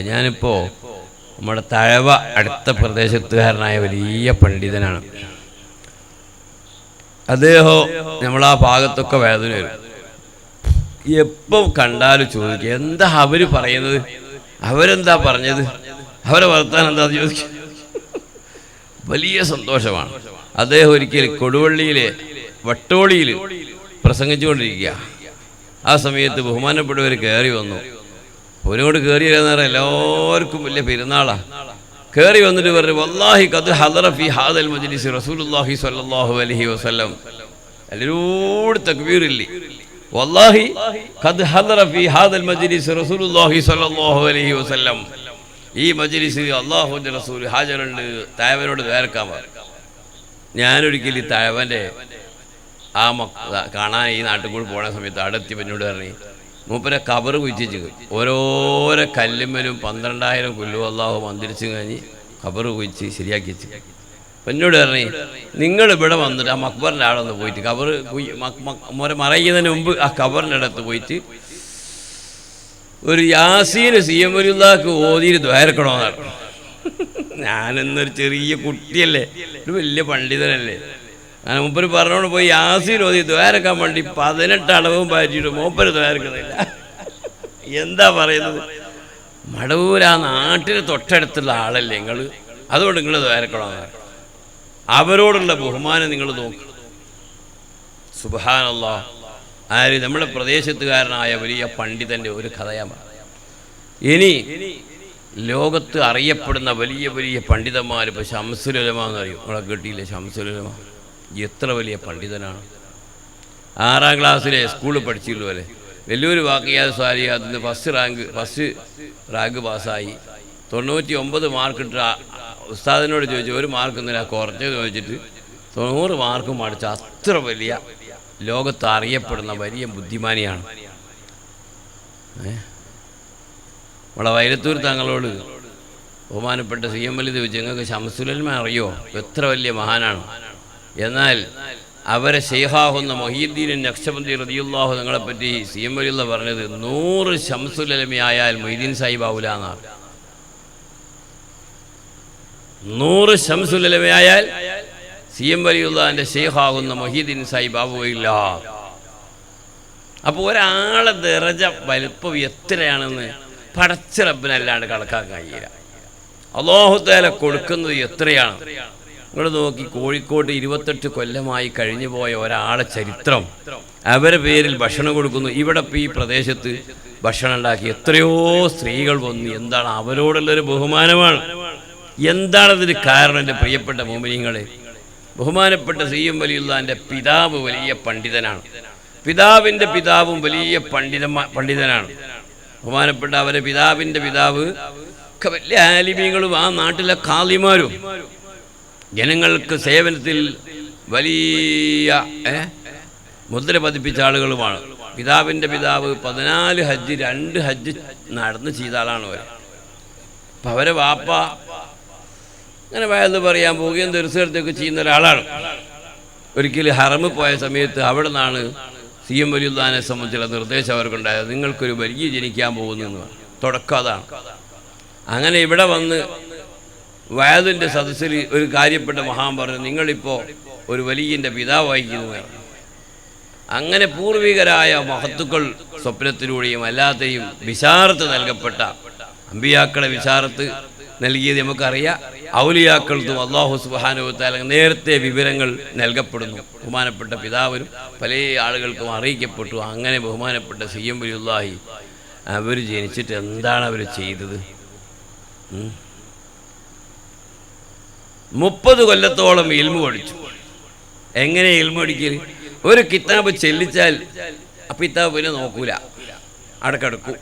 ഞാനിപ്പോൾ നമ്മുടെ തഴവ അടുത്ത പ്രദേശത്തുകാരനായ വലിയ പണ്ഡിതനാണ്. അദ്ദേഹം നമ്മളാ ഭാഗത്തൊക്കെ വേദന വരും. എപ്പം കണ്ടാലും ചോദിക്കുക, എന്താ അവർ പറയുന്നത്, അവരെന്താ പറഞ്ഞത്, അവരെ വർത്താനം എന്താന്ന് ചോദിക്കുക. വലിയ സന്തോഷമാണ്. അദ്ദേഹം ഒരിക്കൽ കൊടുവള്ളിയിലെ വട്ടോളിയിൽ പ്രസംഗിച്ചുകൊണ്ടിരിക്കുക. ആ സമയത്ത് ബഹുമാനപ്പെട്ടവർ കയറി വന്നു. അവനോട് കയറി വരാന്ന് പറഞ്ഞാൽ എല്ലാവർക്കും വലിയ പെരുന്നാളാണ്. കയറി വന്നിട്ട് പറഞ്ഞു, വല്ലാഹി ഖദ് ഹദറ ഫി ഹാദൽ മജ്ലിസ് റസൂലുള്ളാഹി സ്വല്ലല്ലാഹു അലൈഹി വസല്ലം. എല്ലാവരോടും തക്ബീറില്ലേ. വല്ലാഹി ഖദ് ഹദറ ഫി ഹാദൽ മജ്ലിസ് റസൂലുള്ളാഹി സ്വല്ലല്ലാഹു അലൈഹി വസല്ലം. ഈ മജ്ലിസിൽ അല്ലാഹുവിൻ്റെ റസൂൽ ഹാജറുണ്ട്, തഴവനോട് ദ്വാരക്കാൻ പറഞ്ഞു. ഞാനൊരിക്കൽ ഈ തഴവൻ്റെ ആ കാണാൻ ഈ നാട്ടിൽ കൂടി പോണ സമയത്ത് അടുത്തി എന്നോട് പറഞ്ഞു, മൂപ്പരെ കബറ് കുഴിച്ചു ഓരോരോ കല്ലുമ്മലും 12,000 കൊല്ലു അല്ലാഹു മന്ദിരിച്ച് കഴിഞ്ഞ് കബറ് കുഴിച്ച് ശരിയാക്കി വെച്ച്. എന്നോട് പറഞ്ഞു, നിങ്ങൾ ഇവിടെ വന്നിട്ട് ആ മക്ബറിൻ്റെ ആളൊന്ന് പോയിട്ട് കബറ് മറയുന്നതിന് മുമ്പ് ആ കബറിൻ്റെ അടുത്ത് പോയിട്ട് ഒരു യാസീന് CM വലുതാക്ക് ഓതിയിട്ട് ദ്വാരക്കണമെന്നാണ്. ഞാനെന്നൊരു ചെറിയ കുട്ടിയല്ലേ, ഒരു വലിയ പണ്ഡിതനല്ലേ. ഞാൻ മൂപ്പര് പറഞ്ഞോണ്ട് പോയി യാസീൻ ഓതി ദ്വാരക്കാൻ വേണ്ടി 18 അളവും പാറ്റിയിട്ട് മൂപ്പര് ദ്വാരക്കുന്നില്ല. എന്താ പറയുന്നത്, മടവൂർ ആ നാട്ടിന് തൊട്ടടുത്തുള്ള ആളല്ലേ നിങ്ങൾ, അതുകൊണ്ട് നിങ്ങൾ ദ്വാരക്കണമെന്നാണ്. അവരോടുള്ള ബഹുമാനം നിങ്ങൾ നോക്കുക. സുബ്ഹാനല്ലാഹ്. ആര്, നമ്മുടെ പ്രദേശത്തുകാരനായ വലിയ പണ്ഡിതൻ്റെ ഒരു കഥയാണ്. ഇനി ലോകത്ത് അറിയപ്പെടുന്ന വലിയ വലിയ പണ്ഡിതന്മാർ, ഇപ്പോൾ ശംസുൽ ഉലമ എന്ന് പറയും, നമ്മളെ കേട്ടിയില്ലേ ശംസുൽ ഉലമ? എത്ര വലിയ പണ്ഡിതനാണ്. 6ാം ക്ലാസ്സിലെ സ്കൂളിൽ പഠിച്ചിട്ടുള്ള പോലെ വലിയൊരു വാക്കിയാൽ സ്വാലിയാത്തിന് ഫസ്റ്റ് റാങ്ക് പാസ്സായി. 99 മാർക്കിട്ട് ഉസ്താദിനോട് ചോദിച്ചു, ഒരു മാർക്ക് എന്തിനാ കുറച്ചത് ചോദിച്ചിട്ട് 100 മാർക്കും അടിച്ച അത്ര വലിയ ലോകത്ത് അറിയപ്പെടുന്ന വലിയ ബുദ്ധിമാനിയാണ്. നമ്മളെ വൈരത്തൂർ തങ്ങളോട് ബഹുമാനപ്പെട്ട CM വലി ചോദിച്ചു, നിങ്ങൾക്ക് ശംസുൽ ഉലമ അറിയോ, എത്ര വലിയ മഹാനാണ്. എന്നാൽ അവരെ ഷെയ്ഖാഹുന്ന മൊഹീദ്ദീൻ നഖ്ശബന്ദി റളിയല്ലാഹു തങ്ങളെപ്പറ്റി CM വലിയുള്ള പറഞ്ഞത് 100 ശംസുൽ ഉലമയായാൽ മൊയ്തീൻ സാഹിബ് ആവൂല എന്നാണ്. 100 ശംസുൽ ഉലമയായാൽ CM വലിയുള്ളാൻ്റെ ഷെയ്ഖാകുന്ന മൊഹീദ്ദീൻ സാഹിബ് ആവുകയില്ല. അപ്പോൾ ഒരാളെ ദറജ വലുപ്പം എത്രയാണെന്ന് പടച്ച റബ്ബിനല്ലാണ്ട് കണക്കാക്കാൻ കഴിയില്ല. അല്ലാഹു തആല കൊടുക്കുന്നത് എത്രയാണ്. നിങ്ങൾ നോക്കി, കോഴിക്കോട് 28 കൊല്ലമായി കഴിഞ്ഞു പോയ ഒരാളെ ചരിത്രം, അവരെ പേരിൽ ഭക്ഷണം കൊടുക്കുന്നു. ഇവിടെ ഇപ്പോൾ ഈ പ്രദേശത്ത് ഭക്ഷണം ഉണ്ടാക്കി എത്രയോ സ്ത്രീകൾ വന്നു. എന്താണ് അവരോടുള്ളൊരു ബഹുമാനമാണ്. എന്താണതിന് കാരണം? എൻ്റെ പ്രിയപ്പെട്ട മോമിനീങ്ങളെ, ബഹുമാനപ്പെട്ട CM വലിയുള്ളാൻ്റെ പിതാവ് വലിയ പണ്ഡിതനാണ്. പിതാവിൻ്റെ പിതാവും വലിയ പണ്ഡിതനാണ്. ബഹുമാനപ്പെട്ട അവരെ പിതാവിൻ്റെ പിതാവ് ഒക്കെ വലിയ ആലിമീങ്ങളും ആ നാട്ടിലെ ഖാദിമാരും ജനങ്ങൾക്ക് സേവനത്തിൽ വലിയ മുദ്ര പതിപ്പിച്ച ആളുകളുമാണ്. പിതാവിൻ്റെ പിതാവ് 14 ഹജ്ജ് 2 ഹജ്ജ് നടന്ന് ചെയ്ത ആളാണ് അവർ. അപ്പം അവരെ വാപ്പ അങ്ങനെ വയന്ന് പറയാൻ പോവുകയും ദർശനത്തൊക്കെ ചെയ്യുന്ന ഒരാളാണ്. ഒരിക്കൽ ഹറമിൽ പോയ സമയത്ത് അവിടെ നിന്നാണ് CM വലിയുള്ളാനെ സംബന്ധിച്ചുള്ള നിർദ്ദേശം അവർക്കുണ്ടായത്, നിങ്ങൾക്കൊരു വലിയ ജനിക്കാൻ പോകുന്നു എന്ന് പറഞ്ഞു. തുടക്കം അതാണ്. അങ്ങനെ ഇവിടെ വന്ന് വയതിൻ്റെ സദസ്സിൽ ഒരു കാര്യപ്പെട്ട മഹാൻ പറഞ്ഞു, നിങ്ങളിപ്പോൾ ഒരു വലിയൻ്റെ പിതാവ് വഹിക്കുന്നതാണ്. അങ്ങനെ പൂർവികരായ മഹത്തുക്കൾ സ്വപ്നത്തിലൂടെയും അല്ലാതെയും വിശാരത്ത് നൽകപ്പെട്ട അമ്പിയാക്കളെ വിശാരത്ത് നൽകിയത് നമുക്കറിയാം. ഔലിയാക്കൾക്കും അല്ലാഹു സുബ്ഹാനഹു വ തആല നേരത്തെ വിവരങ്ങൾ നൽകപ്പെടുന്നു. ബഹുമാനപ്പെട്ട പിതാവിനും പല ആളുകൾക്കും അറിയിക്കപ്പെട്ടു. അങ്ങനെ ബഹുമാനപ്പെട്ട CM വലിയുള്ളാഹി അവർ ജനിച്ചിട്ട് എന്താണ് അവർ ചെയ്തത്? 30 കൊല്ലത്തോളം ഇൽമു പഠിച്ചു. എങ്ങനെ ഇൽമു പഠിക്കൽ? ഒരു കിതാബ് ചെല്ലിച്ചാൽ ആ കിതാബ് പിന്നെ നോക്കൂല, അടക്കടക്കും.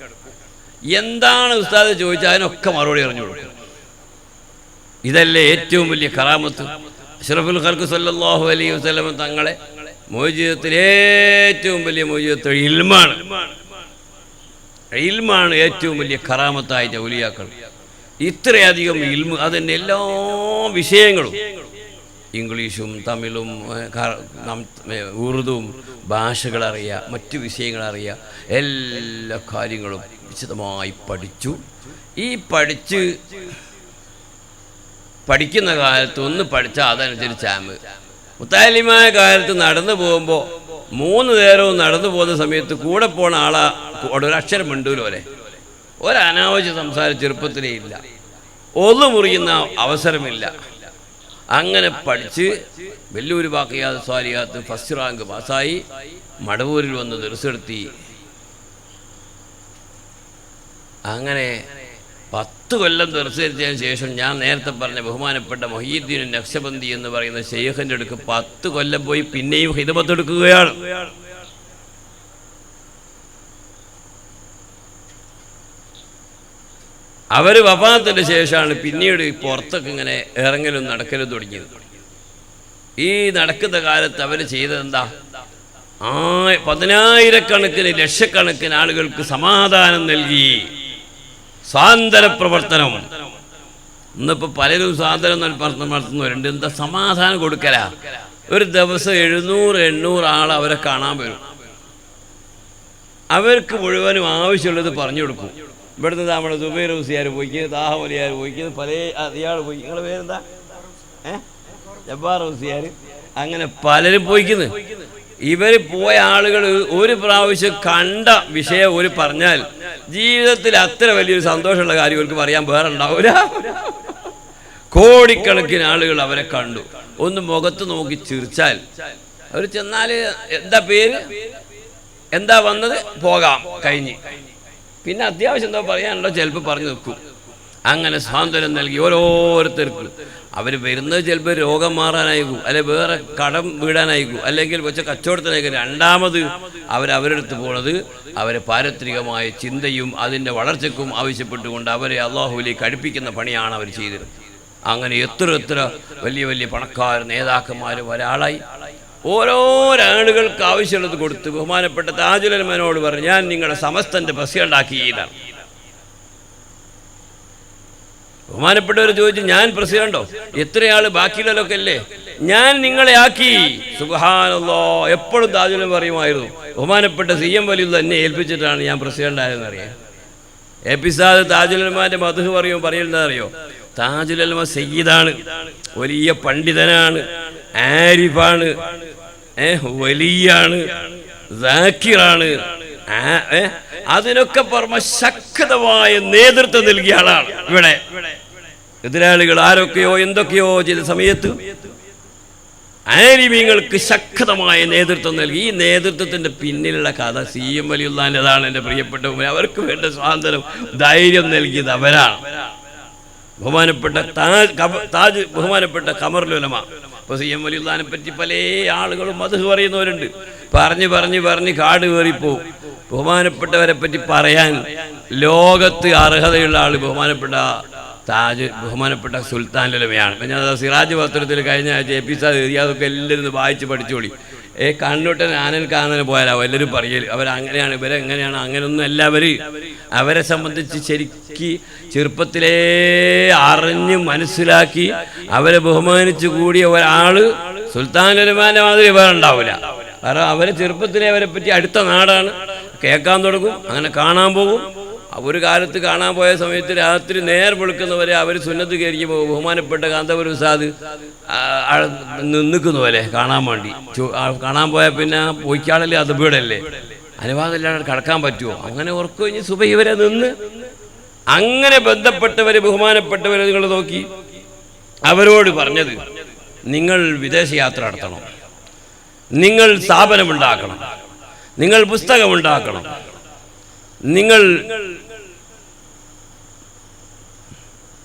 എന്താണ് ഉസ്താദ് ചോദിച്ചാൽ അതിനൊക്കെ മറുപടി അറിഞ്ഞു കൊടുക്കും. ഇതല്ലേ ഏറ്റവും വലിയ കറാമത്ത്. അഷ്റഫുൽ ഖൽഖ് സല്ലല്ലാഹു അലൈഹി വസല്ലം തങ്ങളെ മോചിതത്തിൽ ഏറ്റവും വലിയ മോചിതത്ത് ഇൽമാണ്. ഇൽമാണ് ഏറ്റവും വലിയ കറാമത്തായിട്ട് ഔലിയാക്കൾ. ഇത്രയധികം ഇൽമ്, അതിൻ്റെ എല്ലാ വിഷയങ്ങളും ഇംഗ്ലീഷും തമിഴും ഉറുദുവും ഭാഷകളറിയുക, മറ്റു വിഷയങ്ങളറിയുക, എല്ലാ കാര്യങ്ങളും വിശദമായി പഠിച്ചു. ഈ പഠിക്കുന്ന കാലത്ത് ഒന്ന് പഠിച്ചാൽ അതനുസരിച്ച് ആമ്. മുത്താലിമായ കാലത്ത് നടന്നു പോകുമ്പോൾ 3 നേരവും നടന്നു പോകുന്ന സമയത്ത് കൂടെ പോണ ആളെ ഒരക്ഷരം മിണ്ടൂലോ അല്ലേ, ഒരനാവശ്യ സംസാരം ചെറുപ്പത്തിലേ ഇല്ല, ഒന്ന് മുറിയുന്ന അവസരമില്ല. അങ്ങനെ പഠിച്ച് വെല്ലൂർ ബാക്കിയാത്ത് സ്വാലിയാത്ത് ഫസ്റ്റ് റാങ്ക് പാസ്സായി മടവൂരിൽ വന്ന് ദർസെടുത്തി. അങ്ങനെ 10 കൊല്ലം ദർസെടുത്തതിന് ശേഷം ഞാൻ നേരത്തെ പറഞ്ഞ ബഹുമാനപ്പെട്ട മൊഹീദ്ദീൻ നഖ്ശബന്ദി എന്ന് പറയുന്ന ശൈഖിൻ്റെ അടുക്ക് 10 കൊല്ലം പോയി പിന്നെയും ഖിദ്മത്ത് എടുക്കുകയാണ്. അവർ വഫാത്തിന്റെ ശേഷമാണ് പിന്നീട് പുറത്തൊക്കെ ഇങ്ങനെ ഇറങ്ങലും നടക്കലും തുടങ്ങിയത്. ഈ നടക്കുന്ന കാലത്ത് അവർ ചെയ്തതെന്താ? 10,000-കണക്കിന് ലക്ഷക്കണക്കിന് ആളുകൾക്ക് സമാധാനം നൽകി. സ്വാതന്ത്ര്യ പ്രവർത്തനം. ഇന്നിപ്പോൾ പലരും സ്വാതന്ത്ര്യം നടത്തുന്നവരുണ്ട്. എന്താ സമാധാനം കൊടുക്കല? ഒരു ദിവസം 700-800 ആൾ അവരെ കാണാൻ വരും. അവർക്ക് മുഴുവനും ആവശ്യമുള്ളത് പറഞ്ഞു കൊടുക്കും. ഇവിടുന്ന് നമ്മുടെ സുബൈർ ഹുസിയാർ പോയിക്കുന്നത്, താഹമലിയാർ പോയിക്കുന്നത്, പല ഇയാൾ പോയി. നിങ്ങളുടെ പേരെന്താ? ജബ്ബാർ ഹുസിയാർ. അങ്ങനെ പലരും പോയിക്കുന്നു. ഇവർ പോയ ആളുകൾ ഒരു പ്രാവശ്യം കണ്ട വിഷയം ഒരു പറഞ്ഞാൽ ജീവിതത്തിൽ അത്ര വലിയൊരു സന്തോഷമുള്ള കാര്യം അവർക്ക് പറയാൻ വേറെ ഉണ്ടാവില്ല. കോടിക്കണക്കിന് ആളുകൾ അവരെ കണ്ടു. ഒന്ന് മുഖത്ത് നോക്കി ചിരിച്ചാൽ അവർ ചെന്നാൽ എന്താ പേര്, എന്താ വന്നത്, പോകാം, കഴിഞ്ഞ്. പിന്നെ അത്യാവശ്യം എന്തോ പറയാനുണ്ടോ ചിലപ്പോൾ പറഞ്ഞു നിൽക്കും. അങ്ങനെ സ്വാതന്ത്ര്യം നൽകി ഓരോരുത്തർക്കും. അവർ വരുന്നത് ചിലപ്പോൾ രോഗം മാറാനായിരിക്കും, അല്ലെങ്കിൽ വേറെ കടം വീടാനായിരിക്കും, അല്ലെങ്കിൽ വെച്ച കച്ചവടത്തിനായിരിക്കും. രണ്ടാമത് അവരുടെ അടുത്ത് പോണത് അവരെ പാരത്രികമായ ചിന്തയും അതിൻ്റെ വളർച്ചയ്ക്കും ആവശ്യപ്പെട്ടുകൊണ്ട് അവരെ അള്ളാഹുവിലേക്ക് അടുപ്പിക്കുന്ന പണിയാണ് അവർ ചെയ്തത്. അങ്ങനെ എത്ര വലിയ വലിയ പണക്കാർ നേതാക്കന്മാർ ഒരാളായി ഓരോരാളുകൾക്ക് ആവശ്യമുള്ളത് കൊടുത്ത് ബഹുമാനപ്പെട്ട താജുൽ ഉലമയോട് പറഞ്ഞു, ഞാൻ നിങ്ങളുടെ സമസ്തൻ്റെ പ്രസിഡന്റാക്കിയതാണ്. ബഹുമാനപ്പെട്ടവർ ചോദിച്ചു, ഞാൻ പ്രസിഡന്റോ? എത്രയാൾ ബാക്കിയുള്ളതൊക്കെ അല്ലേ, ഞാൻ നിങ്ങളെ ആക്കി. സുബ്ഹാനല്ലാഹ്. എപ്പോഴും താജുൽ ഉലമ പറയുമായിരുന്നു, ബഹുമാനപ്പെട്ട CM വലിയുള്ള എന്നെ ഏൽപ്പിച്ചിട്ടാണ് ഞാൻ പ്രസിഡന്റ് ആയതെന്ന് അറിയാം. എപ്പിസാദ് താജുൽ ഉലമാന്റെ മദ്ഹ് പറയുന്നത് അറിയോ? താജുൽ ഉലമ സയ്യിദാണ്, വലിയ പണ്ഡിതനാണ്, ആരിഫാണ്, വലിയാണ്, സാക്കിറാണ്. അതിനൊക്കെ പുറമെ ശക്തമായ നേതൃത്വം നൽകിയ ആളാണ്. ഇവിടെ എതിരാളികൾ ആരൊക്കെയോ എന്തൊക്കെയോ ചെയ്ത സമയത്ത് ആലിമീങ്ങൾക്ക് ശക്തമായ നേതൃത്വം നൽകി. ഈ നേതൃത്വത്തിന്റെ പിന്നിലുള്ള കഥ CM വലിയുള്ളതാണ്. എൻ്റെ പ്രിയപ്പെട്ടവർ, അവർക്ക് വേണ്ട സ്വാതന്ത്ര്യം ധൈര്യം നൽകിയത് അവരാണ്. ബഹുമാനപ്പെട്ട ബഹുമാനപ്പെട്ട ഖമറുൽ ഉലമ. ഇപ്പോൾ CM വലിയുള്ളതിനെ പറ്റി പല ആളുകളും മദ്ഹ് പറയുന്നവരുണ്ട്. പറഞ്ഞ് കാട് കയറിപ്പോവും. ബഹുമാനപ്പെട്ടവരെ പറ്റി പറയാൻ ലോകത്ത് അർഹതയുള്ള ആൾ ബഹുമാനപ്പെട്ട സുൽത്താൻ ഉലമയാണ്. ഞാൻ സിറാജ് പത്രത്തിൽ കഴിഞ്ഞ ആഴ്ച എപ്പിസോഡ് എഴുതി, അതൊക്കെ എല്ലാവരും വായിച്ച് പഠിച്ചോളി. കണ്ണൂട്ടൻ ആനൽ കാണാൻ പോയാലോ എല്ലാവരും പറയൽ അവരങ്ങനെയാണ്, ഇവരെങ്ങനെയാണ്, അങ്ങനെയൊന്നും എല്ലാവരും അവരെ സംബന്ധിച്ച് ശരിക്ക് ചെറുപ്പത്തിലേ അറിഞ്ഞ് മനസ്സിലാക്കി അവരെ ബഹുമാനിച്ചു കൂടിയ ഒരാൾ സുൽത്താൻ ഉലമാന്റെ മാതിരി വേറെ ഉണ്ടാവില്ല. കാരണം അവരെ ചെറുപ്പത്തിലെ അവരെ പറ്റി അടുത്ത നാടാണ്, കേൾക്കാൻ തുടങ്ങും, അങ്ങനെ കാണാൻ പോകും. ഒരു കാലത്ത് കാണാൻ പോയ സമയത്ത് രാത്രി നേർ വെളുക്കുന്നവരെ അവർ സുന്നത്ത് കയറിക്കുമ്പോൾ ബഹുമാനപ്പെട്ട കാന്തപുര ഉസ്താദ് നിൽക്കുന്ന പോലെ കാണാൻ വേണ്ടി. കാണാൻ പോയാൽ പിന്നെ പോയിക്കാളല്ലേ, അത് വീടല്ലേ, അനുവാദമില്ലാതെ കടക്കാൻ പറ്റുമോ? അങ്ങനെ ഉറക്കു കഴിഞ്ഞ് സുബഹി വരെ നിന്ന് അങ്ങനെ ബന്ധപ്പെട്ടവർ ബഹുമാനപ്പെട്ടവരെ നിങ്ങൾ നോക്കി അവരോട് പറഞ്ഞത്, നിങ്ങൾ വിദേശയാത്ര നടത്തണം, നിങ്ങൾ സ്ഥാപനമുണ്ടാക്കണം, നിങ്ങൾ പുസ്തകമുണ്ടാക്കണം, നിങ്ങൾ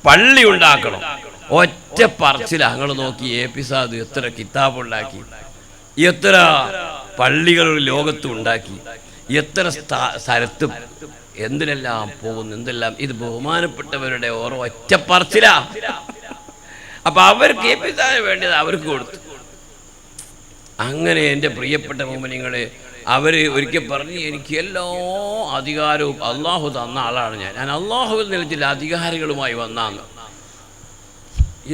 പള്ളി ഉണ്ടാക്കണം. ഒറ്റ പറച്ചില. ഞങ്ങൾ നോക്കി എപ്പിസാദ് എത്ര കിതാബുണ്ടാക്കി, എത്ര പള്ളികൾ ലോകത്തും ഉണ്ടാക്കി, എത്ര സ്ഥലത്തും എന്തിനെല്ലാം പോകുന്നു, എന്തെല്ലാം. ഇത് ബഹുമാനപ്പെട്ടവരുടെ ഓരോ ഒറ്റ പറച്ചില. അപ്പൊ അവർക്ക് എപ്പിസാദിന് വേണ്ടത് അവർക്ക് കൊടുത്തു. അങ്ങനെ എൻ്റെ പ്രിയപ്പെട്ട മോമിനിങ്ങളെ അവർ ഒരിക്കൽ പറഞ്ഞ്, എനിക്ക് എല്ലാ അധികാരവും അള്ളാഹു തന്ന ആളാണ് ഞാൻ അള്ളാഹുവിൽ നിന്ന് ചില അധികാരികളുമായി വന്നാന്ന്.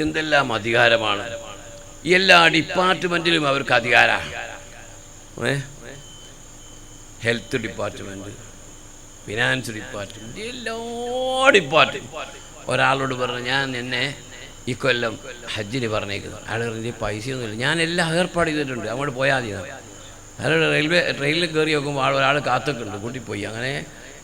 എന്തെല്ലാം അധികാരമാണ്! എല്ലാ ഡിപ്പാർട്ട്മെൻറ്റിലും അവർക്ക് അധികാരമാണ്. ഹെൽത്ത് ഡിപ്പാർട്ട്മെൻറ്റ്, ഫിനാൻസ് ഡിപ്പാർട്ട്മെൻറ്റ്, എല്ലാ ഡിപ്പാർട്ട്മെൻറ്റ്. ഒരാളോട് പറഞ്ഞു ഞാൻ എന്നെ ഈ കൊല്ലം ഹജ്ജിന് പറഞ്ഞേക്കുന്നത്. അയാൾ പറഞ്ഞ പൈസയൊന്നുമില്ല, ഞാൻ എല്ലാം ഏർപ്പാട് ചെയ്തിട്ടുണ്ട്, അങ്ങോട്ട് പോയാൽ മതി. അയാൾ ട്രെയിനിൽ കയറി നോക്കുമ്പോൾ ഒരാൾ കാത്തൊക്കെയുണ്ട്, കൂട്ടിപ്പോയി. അങ്ങനെ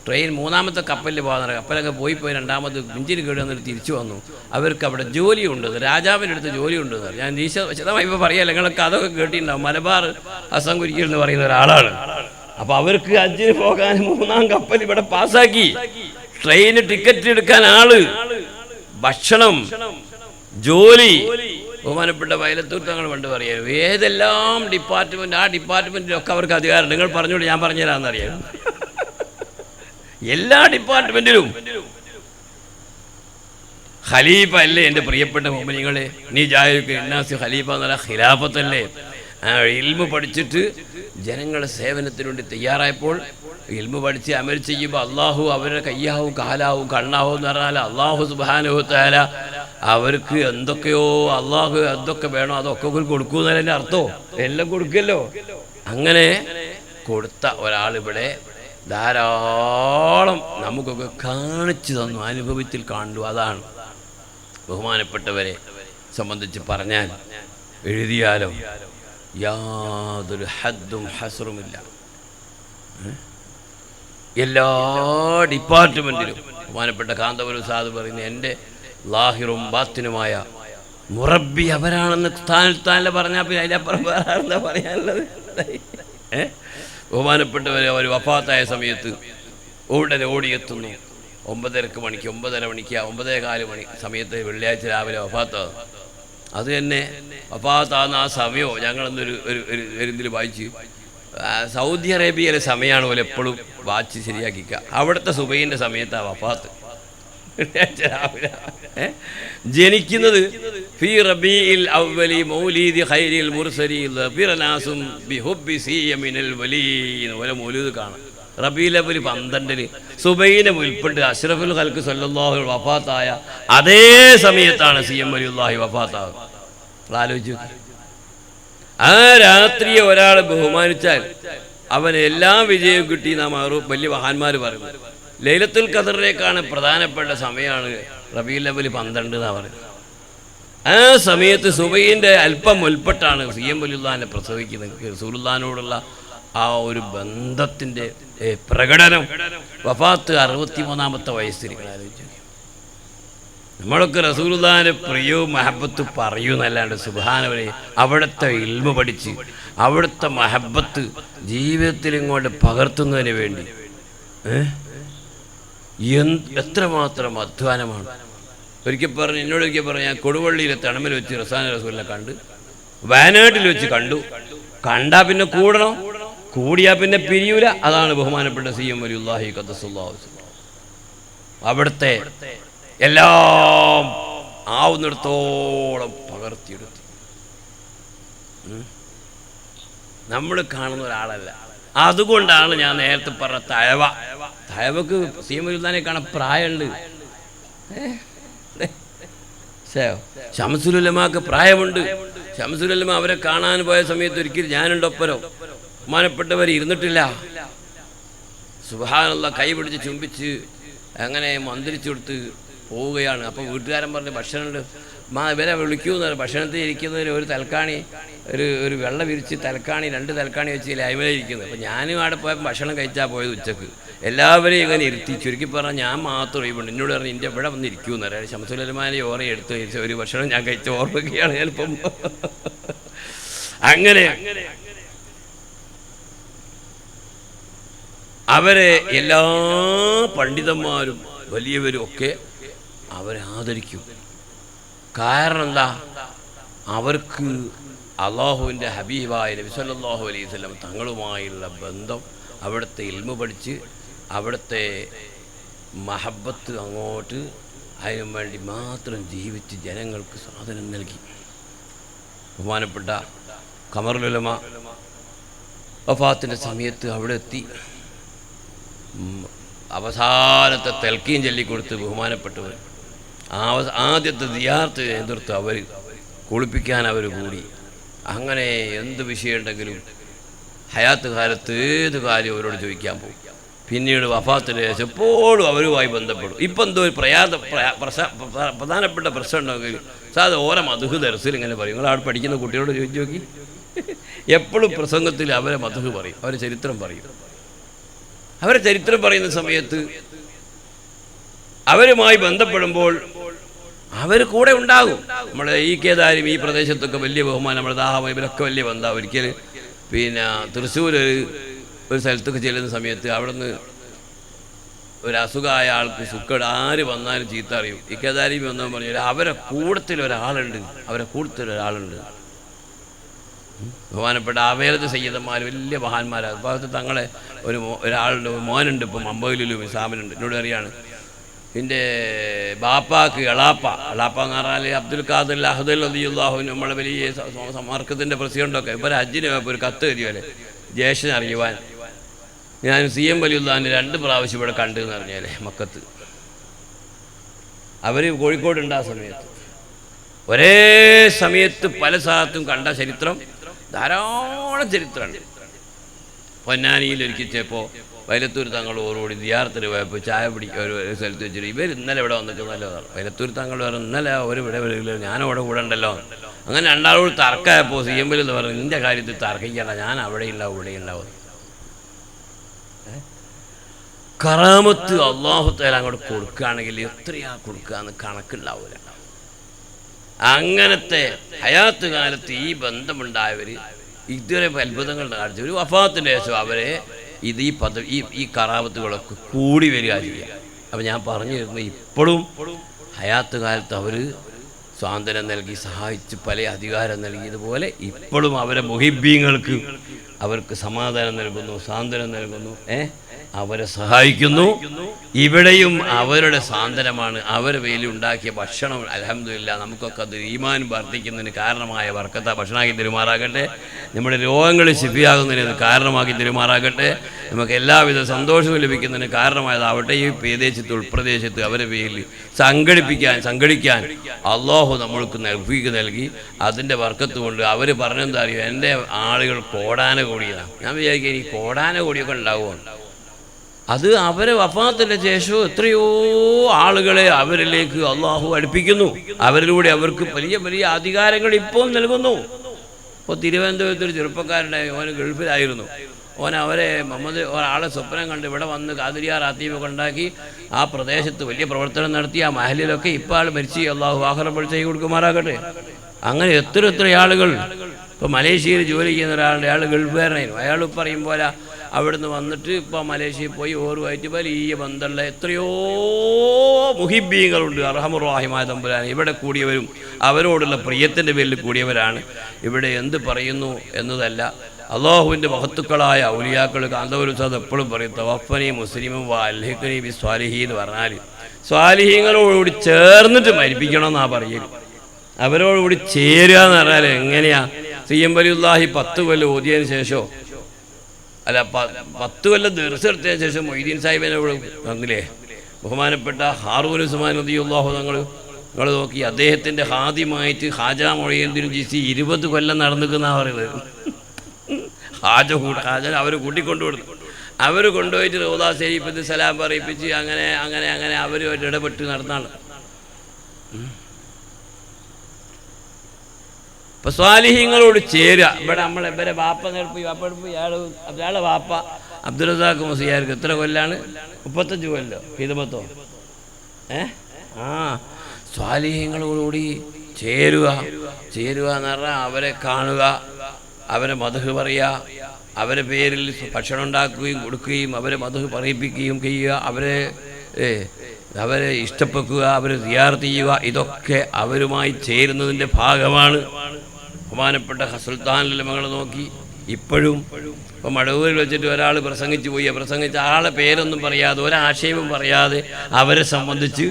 ട്രെയിൻ മൂന്നാമത്തെ കപ്പലിൽ പോകുന്ന കപ്പലൊക്കെ പോയി രണ്ടാമത് ബെഞ്ചിന് കയറി വന്നിട്ട് തിരിച്ചു വന്നു. അവർക്ക് അവിടെ ജോലിയുണ്ടെന്ന്, രാജാവിൻ്റെ അടുത്ത് ജോലിയുണ്ടെന്ന്. ഞാൻ വിശദമായി ഇപ്പോൾ പറയാമല്ലോ, നിങ്ങളൊക്കെ അതൊക്കെ കേട്ടിട്ടുണ്ടാവും. മലബാർ അസംകുരിക്കൽ എന്ന് പറയുന്ന ഒരാളാണ്. അപ്പോൾ അവർക്ക് ഹജ്ജിന് പോകാൻ 3-ാം കപ്പൽ ഇവിടെ പാസ്സാക്കി. ട്രെയിന് ടിക്കറ്റ് എടുക്കാൻ ആള്, ഭക്ഷണം, ജോലി. ബഹുമാനപ്പെട്ട വയലത്തൂർ തങ്ങൾ പണ്ട് പറയാം, ഏതെല്ലാം ഡിപ്പാർട്ട്മെൻറ്റ് ആ ഡിപ്പാർട്ട്മെൻറ്റിലൊക്കെ അവർക്ക് അധികാരം. നിങ്ങൾ പറഞ്ഞോളൂ, ഞാൻ പറഞ്ഞുതരാമെന്നറിയാം. എല്ലാ ഡിപ്പാർട്ട്മെന്റിലും ഖലീഫ അല്ലേ എൻ്റെ പ്രിയപ്പെട്ട മുഅ്മിനീങ്ങളെ? നീ ജാഹിലുക ഇന്നാസി ഖലീഫ എന്ന് പറഞ്ഞാൽ ഖിലാഫത്തല്ലേ? ഇൽമു പഠിച്ചിട്ട് ജനങ്ങളുടെ സേവനത്തിന് വേണ്ടി തയ്യാറായപ്പോൾ ഇൽമു പഠിച്ച് അമൽ ചെയ്യുമ്പോൾ അള്ളാഹു അവരുടെ കയ്യാവും കാലാവും കണ്ണാവും എന്ന് പറഞ്ഞാൽ അള്ളാഹു സുബ്ഹാനഹു വ തആല അവർക്ക് എന്തൊക്കെയോ അള്ളാഹു എന്തൊക്കെ വേണോ അതൊക്കെ കൊടുക്കുന്നതിൻ്റെ അർത്ഥമോ? എല്ലാം കൊടുക്കല്ലോ. അങ്ങനെ കൊടുത്ത ഒരാളിവിടെ ധാരാളം നമുക്കൊക്കെ കാണിച്ചു തന്നു, അനുഭവത്തിൽ കണ്ടു. അതാണ് ബഹുമാനപ്പെട്ടവരെ സംബന്ധിച്ച് പറഞ്ഞാൽ എഴുതിയാലോ യാതൊരു ഹദ്ദും ഹസ്റുമില്ല. എല്ലാ ഡിപ്പാർട്ട്മെൻറ്റിലും ബഹുമാനപ്പെട്ട കാന്തപുരം സാദ് പറയുന്നത് എൻ്റെ ലാഹിറും ബാത്തിനുമായ മുറബി അവരാണെന്ന് സ്ഥാനത്താനല്ല പറഞ്ഞാൽ പിന്നെ അതിനപ്പുറം വേറെ എന്താ പറയാനുള്ളത്? ബഹുമാനപ്പെട്ടവരെ അവർ വഫാത്തായ സമയത്ത് ഉടനെ ഓടിയെത്തുന്നു. 9:30 മണിക്ക് 9:15 മണി സമയത്ത് വെള്ളിയാഴ്ച രാവിലെ വഫാത്താകും. അത് തന്നെ വഫാത്താകുന്ന ആ സമയമോ ഞങ്ങളൊന്നൊരു ഇതിൽ വായിച്ച് സൗദി അറേബ്യയിലെ സമയമാണ് പോലെ എപ്പോഴും വാച്ച് ശരിയാക്കിക്കുക. അവിടുത്തെ സുബൈൻ്റെ സമയത്താണ് വഫാത്ത്. വെള്ളിയാഴ്ച രാവിലെ ജനിക്കുന്നത് ഫീ റബീഇൽ അവ്വലി മൗലിദി ഖൈരിൽ മുർസലീൻ ഫിറനാസും ബിഹുബ്ബി സിയമിനൽ വലീൻ വല മൗലിദ് കാണാം. റബീഉൽ അവ്വൽ 12 സുബൈനെ മുൽപ്പണ്ട് അഷ്റഫുൽ ഖൽഖ് സല്ലല്ലാഹു അലൈഹി വഫാത്തായ അതേ സമയത്താണ് സിയം വലിയുള്ളാഹി വഫാത്താകുക. ആലോചിച്ചു. ആ രാത്രിയെ ഒരാൾ ബഹുമാനിച്ചാൽ അവന് എല്ലാ വിജയവും കിട്ടി. നാം വലിയ മഹാന്മാർ പറയുന്നത് ലൈലത്തുൽ ഖദറിനേക്കാണ് പ്രധാനപ്പെട്ട സമയമാണ് റബീഉൽ അവ്വൽ 12 എന്നാണ് പറയുന്നത്. ആ സമയത്ത് സുബൈൻ്റെ അല്പം മുൽപ്പെട്ടാണ് സിയം വലിയുള്ളാഹിനെ പ്രസവിക്കുന്നത്. റസൂലുള്ളാഹിനോടുള്ള ആ ഒരു ബന്ധത്തിൻ്റെ പ്രകടനം. വഫാത്ത് 63-ാമത്തെ വയസ്സിൽ. നമ്മളൊക്കെ റസൂലുള്ളാഹിന്റെ പ്രിയവും മഹബത്ത് പറയൂന്നല്ലാണ്ട് സുബ്ഹാനഹു അവിടുത്തെ ഇൽമു പഠിച്ച് അവിടുത്തെ മഹബത്ത് ജീവിതത്തിൽ ഇങ്ങോട്ട് പകർത്തുന്നതിന് വേണ്ടി എത്രമാത്രം അധ്വാനമാണ്. എന്നോടൊരിക്കൽ പറഞ്ഞു, ഞാൻ കൊടുവള്ളിയിലെ തണമൽ വെച്ച് റസൂലിനെ കണ്ട്, വയനാട്ടിൽ വെച്ച് കണ്ടു. കണ്ടാൽ പിന്നെ കൂടണം, കൂടിയാൽ പിന്നെ പിരിയൂല. അതാണ് ബഹുമാനപ്പെട്ട സിയം വലിയുള്ളാഹി ഖദ്ദസല്ലാഹു അലൈഹി വസല്ലം. അവിടുത്തെ എല്ലാം ആവുന്നിടത്തോളം പകർത്തിയെടുത്തു. നമ്മൾ കാണുന്ന ഒരാളല്ല. അതുകൊണ്ടാണ് ഞാൻ നേരത്തെ പറഞ്ഞ തഴവക്ക് സിയം വലിയുള്ളാഹിനെ കാണാൻ പ്രായമുണ്ട്. ശംസുൽ ഉലമാക്ക് പ്രായമുണ്ട്. ശംസുൽ ഉലമ അവരെ കാണാൻ പോയ സമയത്ത് ഒരിക്കലും ഞാനുണ്ടൊപ്പരോ ബഹുമാനപ്പെട്ടവർ ഇരുന്നിട്ടില്ല. സുബ്ഹാനല്ലാഹ് കൈ പിടിച്ച് ചുംബിച്ച് അങ്ങനെ മന്ത്രിച്ചു കൊടുത്ത് പോവുകയാണ്. അപ്പോൾ വീട്ടുകാരൻ പറഞ്ഞ് ഭക്ഷണമുണ്ട്, ഇവരെ വിളിക്കൂന്ന്. ഭക്ഷണത്തിൽ ഇരിക്കുന്നതിന് ഒരു തലക്കാണി, ഒരു വെള്ളം വിരിച്ച് തലക്കാണി 2 തലക്കാണി വെച്ച് ലൈമല ഇരിക്കുന്നത്. അപ്പോൾ ഞാനും അവിടെ പോയപ്പോൾ ഭക്ഷണം കഴിച്ചാൽ പോയത് ഉച്ചക്ക്. എല്ലാവരെയും ഇങ്ങനെ ഇരുത്തി ചുരുക്കി പറഞ്ഞാൽ ഞാൻ മാത്രം ഒഴിവുണ്ട്. എന്നോട് പറഞ്ഞ് എൻ്റെ ഇവിടെ വന്ന് ഇരിക്കുമെന്ന് പറയാം. ശംസുൽ ഉലമാനെ ഓറ എടുത്ത് ഒരു ഭക്ഷണം ഞാൻ കഴിച്ച ഓർമ്മയ്ക്കാണ് ചിലപ്പം. അങ്ങനെ അവരെ എല്ലാ പണ്ഡിതന്മാരും വലിയവരും ഒക്കെ അവരെ ആദരിക്കും. കാരണം എന്താ? അവർക്ക് അള്ളാഹുവിൻ്റെ ഹബീബായ നബി സല്ലല്ലാഹു അലൈഹി വസല്ലം തങ്ങളുമായുള്ള ബന്ധം, അവിടുത്തെ ഇൽമു പഠിച്ച് അവിടുത്തെ മഹബത്ത് അങ്ങോട്ട് അതിനു വേണ്ടി മാത്രം ജീവിച്ച് ജനങ്ങൾക്ക് സാധനം നൽകി. ബഹുമാനപ്പെട്ട ഖമറുൽ ഉലമ വഫാത്തിൻ്റെ സമയത്ത് അവിടെ എത്തി. അവസാനത്തെ തെൽക്കീൻ ചൊല്ലിക്കൊടുത്ത് ബഹുമാനപ്പെട്ടവർ ആദ്യത്തെ ദിയാർത്ത് എതിർത്ത് അവർ കുളിപ്പിക്കാൻ അവർ കൂടി. അങ്ങനെ എന്ത് വിഷയമുണ്ടെങ്കിലും ഹയാത്ത് കാലത്ത് ഏത് കാര്യം അവരോട് ചോദിക്കാൻ പോകും. പിന്നീട് വഫാത്തിന് ശേഷം എപ്പോഴും അവരുമായി ബന്ധപ്പെടും. ഇപ്പം എന്തോ ഒരു പ്രധാനപ്പെട്ട പ്രശ്നം ഉണ്ടെങ്കിൽ സാധാ ഓരോ മധുഹ് ദർസിൽ ഇങ്ങനെ പറയും. നിങ്ങൾ അവിടെ പഠിക്കുന്ന കുട്ടികളോട് ചോദിച്ചു നോക്കി, എപ്പോഴും പ്രസംഗത്തിൽ അവരെ മധുഹ് പറയും, അവരെ ചരിത്രം പറയും. അവരെ ചരിത്രം പറയുന്ന സമയത്ത് അവരുമായി ബന്ധപ്പെടുമ്പോൾ അവർ കൂടെ ഉണ്ടാകും. നമ്മുടെ ഈ കേദാരും ഈ പ്രദേശത്തൊക്കെ വലിയ ബഹുമാനം, നമ്മുടെ ദാഹമൈബിലൊക്കെ വലിയ ബന്ധമാണ്. ഒരിക്കൽ പിന്നെ തൃശ്ശൂർ ഒരു സ്ഥലത്തൊക്കെ ചെല്ലുന്ന സമയത്ത് അവിടെ നിന്ന് ഒരു അസുഖമായ ആൾക്ക് സുക്കേട് ആര് വന്നാലും ചീത്ത അറിയും. ഈ കേദാരിമി വന്നവൻ പറഞ്ഞു, അവരെ കൂട്ടത്തിലൊരാളുണ്ട്, ബഹുമാനപ്പെട്ട ആവേലത്ത് സയ്യിദന്മാർ വലിയ മഹാന്മാരാണ്. ഭാഗത്ത് തങ്ങളെ ഒരാളുണ്ട്, മോനുണ്ട്, ഇപ്പം അമ്പതിലും ഇസാമിനുണ്ട്. എന്നോട് അറിയാണ് എൻ്റെ ബാപ്പാക്ക് എളാപ്പ എന്ന് പറഞ്ഞാൽ അബ്ദുൽ ഖാദർ അഹദൽ റളിയല്ലാഹു അൻഹു, നമ്മളെ വലിയ മാർക്കത്തിൻ്റെ പ്രസിഡൻ്റൊക്കെ ഇവരെ ഹജ്ജിന് ഒരു കത്ത് എഴുതിയല്ലേ ജ്യേഷ്ഠൻ അറിയുവാൻ. ഞാൻ CM വലിയുള്ളാൻ്റെ 2 പ്രാവശ്യം ഇവിടെ കണ്ടു എന്ന് പറഞ്ഞാലേ മക്കത്ത്. അവർ കോഴിക്കോടുണ്ട് ആ സമയത്ത്. ഒരേ സമയത്ത് പല സ്ഥലത്തും കണ്ട ചരിത്രം ധാരാളം ചരിത്രമുണ്ട്. പൊന്നാനിയിൽ ഒരിക്കൽ വൈലത്തൂർ തങ്ങൾ ഓരോടി ദിയാറത്തിന് പോയപ്പോൾ ചായ പിടിക്കുക ഒരു സ്ഥലത്ത് വെച്ചിട്ട് ഇവർ ഇന്നലെ ഇവിടെ വന്നിട്ടുണ്ടല്ലോ. വൈലത്തൂർ തങ്ങൾ പറഞ്ഞു ഇന്നലെ ഇവിടെ വരില്ല, ഞാനവിടെ കൂടെ ഉണ്ടല്ലോ. അങ്ങനെ രണ്ടാളോട് തർക്കമായപ്പോൾ CM എന്ന് പറഞ്ഞു നിൻ്റെ കാര്യത്തിൽ തർക്കിക്കണ്ട, ഞാൻ അവിടെ ഉണ്ടാവും ഇവിടെ ഉണ്ടാവും. കറാമത്ത് അല്ലാഹു തആല അങ്ങോട്ട് കൊടുക്കുകയാണെങ്കിൽ എത്രയാ കൊടുക്കുകയെന്ന് കണക്കുണ്ടാവില്ല. അങ്ങനത്തെ ഹയാത്ത് കാലത്ത് ഈ ബന്ധമുണ്ടായവർ ഇതുവരെ അത്ഭുതങ്ങൾ കാണിച്ചു. ഒരു വഫാത്തിൻ്റെ ശേഷം അവരെ ഈ കറാമത്തുകളൊക്കെ കൂടി വരിക ചെയ്യുക. അപ്പം ഞാൻ പറഞ്ഞു തരുന്നത് ഇപ്പോഴും ഹയാത്ത് കാലത്ത് അവർ സ്വാതന്ത്ര്യം നൽകി സഹായിച്ച് പല അധികാരം നൽകിയതുപോലെ ഇപ്പോഴും അവരെ മുഹിബ്ബീങ്ങൾക്ക് അവർക്ക് സമാധാനം നൽകുന്നു, സാന്ത്വനം നൽകുന്നു, അവരെ സഹായിക്കുന്നു. ഇവിടെയും അവരുടെ സാന്ത്വനമാണ്. അവരെ വേലി ഉണ്ടാക്കിയ ഭക്ഷണം അൽഹംദുലില്ലാ നമുക്കൊക്കെ അത് ഈമാൻ വർദ്ധിക്കുന്നതിന് കാരണമായ ബർക്കത്ത ഭക്ഷണമാക്കി തരുമാറാകട്ടെ. നമ്മുടെ രോഗങ്ങൾ ശിഫിയാകുന്നതിന് കാരണമാക്കി തരുമാറാകട്ടെ. നമുക്ക് എല്ലാവിധ സന്തോഷവും ലഭിക്കുന്നതിന് കാരണമായതാവട്ടെ. ഈ പ്രദേശത്ത് ഉൾപ്രദേശത്ത് അവരെ വേലി സംഘടിക്കാൻ അല്ലാഹു നമ്മൾക്ക് നൽകി. അതിൻ്റെ ബർക്കത്ത് കൊണ്ട് അവർ പറഞ്ഞെന്താ അറിയോ, എൻ്റെ ആളുകൾ കോടാന കോടിയതാണ്. ഞാൻ വിചാരിക്കുക ഈ കോടാന കോടിയൊക്കെ ഉണ്ടാവുമോ? അത് അവരെ വഫാത്തിൻ്റെ ശേഷം എത്രയോ ആളുകളെ അവരിലേക്ക് അള്ളാഹു അടുപ്പിക്കുന്നു. അവരിലൂടെ അവർക്ക് വലിയ വലിയ അധികാരങ്ങൾ ഇപ്പോൾ നൽകുന്നു. ഇപ്പോൾ തിരുവനന്തപുരത്തൊരു ചെറുപ്പക്കാരുണ്ടായി, ഓന് ഗൾഫിലായിരുന്നു. അവരെ ഒരാളെ സ്വപ്നം കണ്ട് ഇവിടെ വന്ന് ഖാദിരിയ റാത്തീബൊക്കെ ഉണ്ടാക്കി ആ പ്രദേശത്ത് വലിയ പ്രവർത്തനം നടത്തി. ആ മഹലിലൊക്കെ ഇപ്പോൾ ആൾ മരിച്ച് അള്ളാഹു ആഖിറത്ത് പഠിച്ചു കൊടുക്കുമാറാകട്ടെ. അങ്ങനെ എത്ര ആളുകൾ. ഇപ്പോൾ മലേഷ്യയിൽ ജോലി ചെയ്യുന്ന ഒരാളുടെ, അയാൾ ഗൾഫുകാരനായിരുന്നു. അയാൾ പറയും പോലെ അവിടുന്ന് വന്നിട്ട് ഇപ്പോൾ മലേഷ്യയിൽ പോയി ഓറുമായിട്ട് വലിയ ബന്ധമുള്ള എത്രയോ മുഹിബ്ബീങ്ങളുണ്ട്. അർഹമുർ റഹീമായ തമ്പുരാൻ ഇവിടെ കൂടിയവരും അവരോടുള്ള പ്രിയത്തിൻ്റെ പേരിൽ കൂടിയവരാണ്. ഇവിടെ എന്ത് പറയുന്നു എന്നതല്ല, അള്ളാഹുവിൻ്റെ മഹത്തുക്കളായ ഔലിയാക്കൾ കാന്തപുരം സാദ് എപ്പോഴും പറയും തവഫനി മുസ്ലിമും വൽഹിഖ്നി ബി സ്വാലിഹീൻ എന്ന് പറഞ്ഞാൽ സ്വാലിഹീങ്ങളോടുകൂടി ചേർന്നിട്ട് മരിപ്പിക്കണമെന്നാണ് പറയുന്നത്. അവരോടുകൂടി ചേരുക എന്ന് പറഞ്ഞാൽ എങ്ങനെയാ? CM വലിയുല്ലാഹി 10 കൊല്ലം ഓതിയതിന് ശേഷം, അല്ല 10 കൊല്ലം ദർസെടുത്തതിന് ശേഷം മൊയ്തീൻ സാഹിബിനോട് വന്നില്ലേ ബഹുമാനപ്പെട്ട ഹാറൂൻ ഉസ്മാൻ റളിയല്ലാഹു നിങ്ങൾ നോക്കി അദ്ദേഹത്തിൻ്റെ ഹാദിമായിട്ട് ഹാജ മൊഴിയന്തിനും ജിസി 20 കൊല്ലം നടന്നിരിക്കുന്ന പറയുന്നത്. ഹാജ അവർ കൂട്ടിക്കൊണ്ടുവിടുന്നു. അവർ കൊണ്ടുപോയിട്ട് റൗദ ശരീഫത്ത് സലാം പറയിപ്പിച്ച് അങ്ങനെ അവരുമായിട്ട് ഇടപെട്ട് നടന്നാണ്. ഇപ്പം സ്വാലിഹീങ്ങളോട് ചേരുക. ഇവിടെ ഇവരെ വാപ്പ നേർപ്പ് അയാളെ വാപ്പ അബ്ദുൽ റസാഖ് മുസ്ലിയാർക്ക് എത്ര കൊല്ലാണ്? 35 കൊല്ലോ ഹിദമത്തോ. സ്വാലിഹീങ്ങളോടുകൂടി ചേരുക എന്ന് പറഞ്ഞാൽ അവരെ കാണുക, അവരെ മദ്ഹ് പറയുക, അവരെ പേരിൽ ഭക്ഷണം ഉണ്ടാക്കുകയും കൊടുക്കുകയും അവരെ മദ്ഹ് പറയിപ്പിക്കുകയും ചെയ്യുക, അവരെ ഇഷ്ടപ്പെടുക, അവരെ സിയാറത്ത് ചെയ്യുക. ഇതൊക്കെ അവരുമായി ചേരുന്നതിൻ്റെ ഭാഗമാണ്. ബഹുമാനപ്പെട്ട സുൽത്താനിലെ മകൾ നോക്കി ഇപ്പോഴും ഇപ്പം മടവൂരിൽ വെച്ചിട്ട് ഒരാൾ പ്രസംഗിച്ച ആളെ പേരൊന്നും പറയാതെ ഒരാശയവും പറയാതെ അവരെ സംബന്ധിച്ച്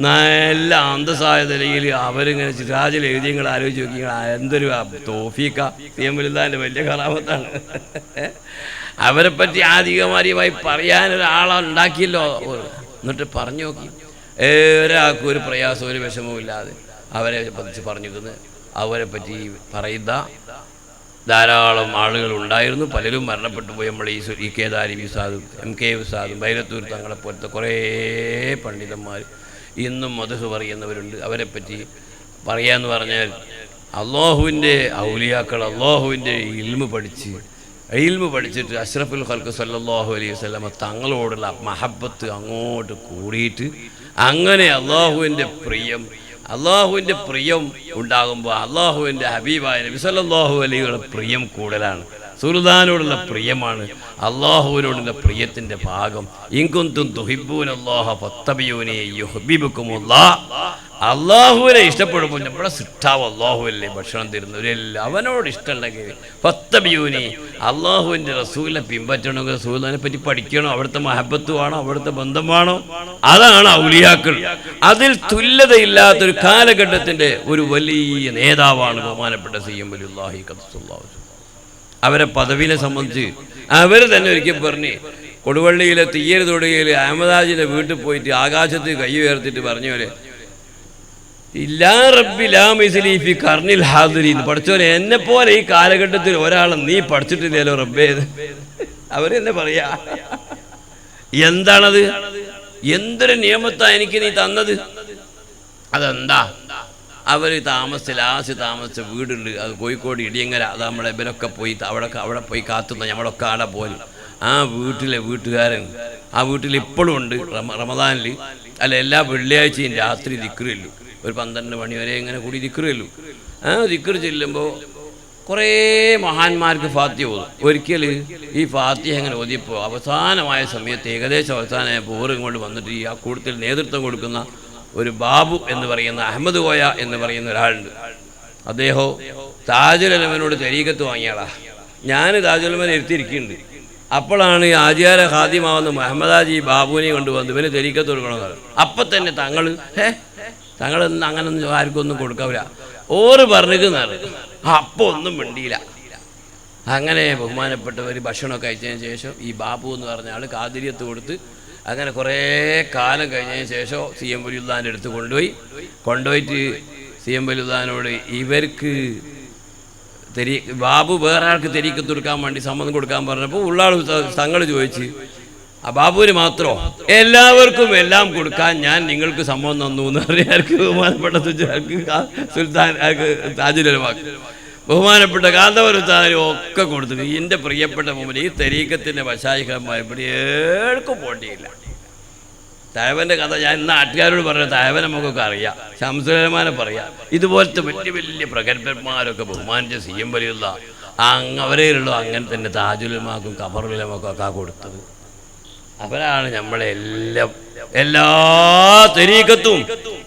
നല്ല അന്തസ്സായ നിലയിൽ അവരിങ്ങനെ സിറാജിൽ എഴുതിയങ്ങൾ ആലോചിച്ച് നോക്കി. എന്തൊരു തോഫീക്ക CM വലിയുള്ളാൻ്റെ വലിയ കറാമത്താണ്. അവരെപ്പറ്റി ആധികാരികമായി പറയാനൊരാളുണ്ടാക്കിയല്ലോ. എന്നിട്ട് പറഞ്ഞു നോക്കി, ഒരാൾക്കും ഒരു പ്രയാസവും ഒരു വിഷമവും ഇല്ലാതെ അവരെ പറ്റി പറഞ്ഞിരിക്കുന്നത്. അവരെ പറ്റി പറയുന്ന ധാരാളം ആളുകൾ ഉണ്ടായിരുന്നു. പലരും മരണപ്പെട്ടു പോയി. നമ്മൾ ഈ കെ ദാരിമി ഉസ്താദും MK ഉസ്താദും ബൈരത്തൂർ തങ്ങളെപ്പോലത്തെ കുറേ പണ്ഡിതന്മാർ ഇന്നും മദ്ഹ് പറയുന്നവരുണ്ട്. അവരെപ്പറ്റി പറയാന്ന് പറഞ്ഞാൽ അള്ളാഹുവിൻ്റെ ഔലിയാക്കൾ അള്ളാഹുവിൻ്റെ ഇൽമ് പഠിച്ചിട്ട് അഷ്റഫുൽ ഖൽഖ് സല്ലല്ലാഹു അലൈഹി വസല്ലമ തങ്ങളോടുള്ള മഹബത്ത് അങ്ങോട്ട് കൂടിയിട്ട് അങ്ങനെ അള്ളാഹുവിൻ്റെ പ്രിയം ഉണ്ടാകുമ്പോൾ അള്ളാഹുവിൻ്റെ ഹബീബായ നബി സല്ലല്ലാഹു അലൈഹി വസല്ലമയുടെ പ്രിയം കൂടുതലാണ്. സുൽത്താനോടുള്ള പ്രിയമാണ് അള്ളാഹുവിനോടുള്ള പ്രിയത്തിൻ്റെ ഭാഗം. ഇൻ കുന്തും തുഹിബ്ബൂനല്ലാഹ ഫത്തബിഊനി യുഹ്ബിബുകുമുല്ലാഹ്. അള്ളാഹുവിനെ ഇഷ്ടപ്പെടുമ്പോൾ നമ്മുടെ സിട്ടാവ് അള്ളാഹുവല്ലേ ഭക്ഷണം തരുന്നവരെല്ലാം അവനോട് ഇഷ്ടമുണ്ടെങ്കിൽ ഫത്തബിയൂനി അള്ളാഹുവിൻ്റെ റസൂലിനെ പിൻപറ്റണമെങ്കിൽ റസൂലിനെ പറ്റി പഠിക്കണോ, അവിടുത്തെ മഹബത്ത് വേണോ, അവിടുത്തെ ബന്ധം വേണോ, അതാണ് ഔലിയാക്കൾ. അതിൽ തുല്യതയില്ലാത്തൊരു കാലഘട്ടത്തിൻ്റെ ഒരു വലിയ നേതാവാണ് ബഹുമാനപ്പെട്ട സയ്യിദ് വലിയുല്ലാഹി ഖദ്ദസുല്ലാഹു. അവരെ പദവിനെ സംബന്ധിച്ച് അവർ തന്നെ ഒരിക്കൽ പറഞ്ഞ് കൊടുവള്ളിയിലെ തീയര് തൊടുകയിൽ അഹമ്മദാജിൻ്റെ വീട്ടിൽ പോയിട്ട് ആകാശത്ത് കൈ ഉയർത്തിട്ട് പറഞ്ഞ പോലെ ഇല്ലാ റബ്ബി ലാ മിസ്ലി ഫി ഖർനിൽ ഹാദിരീൻ. പഠിച്ചോനെ എന്നെ പോലെ ഈ കാലഘട്ടത്തിൽ ഒരാളെ നീ പഠിച്ചിട്ടില്ലല്ലോ റബ്ബേ. അവരെന്നെ പറയാ എന്താണത്, എന്തൊരു നിയമത്താ എനിക്ക് നീ തന്നത്. അതെന്താ, അവർ താമസിച്ച വീടുണ്ട്, അത് കോഴിക്കോട് ഇടിയങ്ങര. അത് നമ്മളെ ഇവരൊക്കെ പോയി അവിടെ പോയി കാത്തുന്ന നമ്മളൊക്കെ ആടെ പോലും ആ വീട്ടിലെ വീട്ടുകാരൻ ആ വീട്ടിൽ ഇപ്പോഴും ഉണ്ട്. റമദാനിൽ അല്ല എല്ലാ വെള്ളിയാഴ്ചയും രാത്രി ദിക്റില്ലു ഒരു 12 മണി വരെ ഇങ്ങനെ കൂടി ദിക്റില്ലു. ആ ദിക്ർ ചെല്ലുമ്പോൾ കുറേ മഹാന്മാർക്ക് ഫാത്തിഹ ഓതും. ഒരിക്കൽ ഈ ഫാത്തിഹ അങ്ങനെ ഓതിയപ്പോൾ അവസാനമായ സമയത്ത് ഏകദേശം അവസാനമായപ്പോൾ ഇങ്ങോട്ട് വന്നിട്ട് ഈ ആ കൂട്ടത്തിൽ നേതൃത്വം കൊടുക്കുന്ന ഒരു ബാബു എന്ന് പറയുന്ന അഹമ്മദ് കോയ എന്ന് പറയുന്ന ഒരാളുണ്ട്. അദ്ദേഹം താജുൽ ഉലമയോട് തരീഖത്ത് വാങ്ങിയാളാ. ഞാൻ താജുൽ ഉലമനെ ഇരുത്തിയിരിക്കുന്നുണ്ട്. അപ്പോഴാണ് ഈ ആചാര്യ ഖാദിമാവുന്ന മുഹമ്മദാജി ബാബുവിനെ കൊണ്ടുവന്ന് ഇവന് തരീഖത്ത് കൊടുക്കണമെന്ന്. അപ്പം തന്നെ തങ്ങളൊന്നും അങ്ങനൊന്നും ആർക്കും ഒന്നും കൊടുക്കാവില്ല ഓറ് പറഞ്ഞിരിക്കുന്നതാണ്. അപ്പോൾ ഒന്നും മിണ്ടിയില്ല. അങ്ങനെ ബഹുമാനപ്പെട്ടവർ ഭക്ഷണമൊക്കെ കഴിച്ചതിന് ശേഷം ഈ ബാബു എന്ന് പറഞ്ഞ ആൾ കാതിരിയത്ത് കൊടുത്ത് അങ്ങനെ കുറേ കാലം കഴിഞ്ഞതിന് ശേഷം CM വലിയുള്ളാൻ്റെ അടുത്ത് കൊണ്ടുപോയിട്ട് CM വലിയുള്ളാനോട് ഇവർക്ക് ബാബു വേറെ ആൾക്ക് തരീഖത്ത് കൊടുക്കാൻ വേണ്ടി സമ്മതം കൊടുക്കാൻ പറഞ്ഞപ്പോൾ ഉള്ളാൾ തങ്ങൾ ചോദിച്ച് ആ ബാബുവിന് മാത്രമോ എല്ലാവർക്കും എല്ലാം കൊടുക്കാൻ ഞാൻ നിങ്ങൾക്ക് സമ്മതം തന്നു എന്ന് പറയാർക്ക് ബഹുമാനപ്പെട്ട സുൽത്താൻ താജുൽ ഉലമാക്ക് ബഹുമാനപ്പെട്ട കാന്തപുരത്താനും ഒക്കെ കൊടുത്തു. എൻ്റെ പ്രിയപ്പെട്ട മുമ്പിൽ ഈ തരീഖത്തിൻ്റെ മശായിഖന്മാർ ഇവിടെ ഏർക്കും പോണ്ടിയില്ല. തഴവൻ്റെ കഥ ഞാൻ ഇന്ന് നാട്ടുകാരോട് പറഞ്ഞ തഴവൻ നമുക്കൊക്കെ അറിയാം, ശംസുലമാനെ പറയാം. ഇതുപോലത്തെ വലിയ വലിയ പ്രഗത്ഭന്മാരൊക്കെ ബഹുമാനിച്ച CM വലിയുള്ള അവരേലുള്ളൂ. അങ്ങനെ തന്നെ താജുൽ ഉലമാക്കും ഖമറുൽ ഉലമക്കും ഒക്കെ കൊടുത്തത് അവരാണ്. നമ്മളെല്ലാം എല്ലാ തരീഖത്തും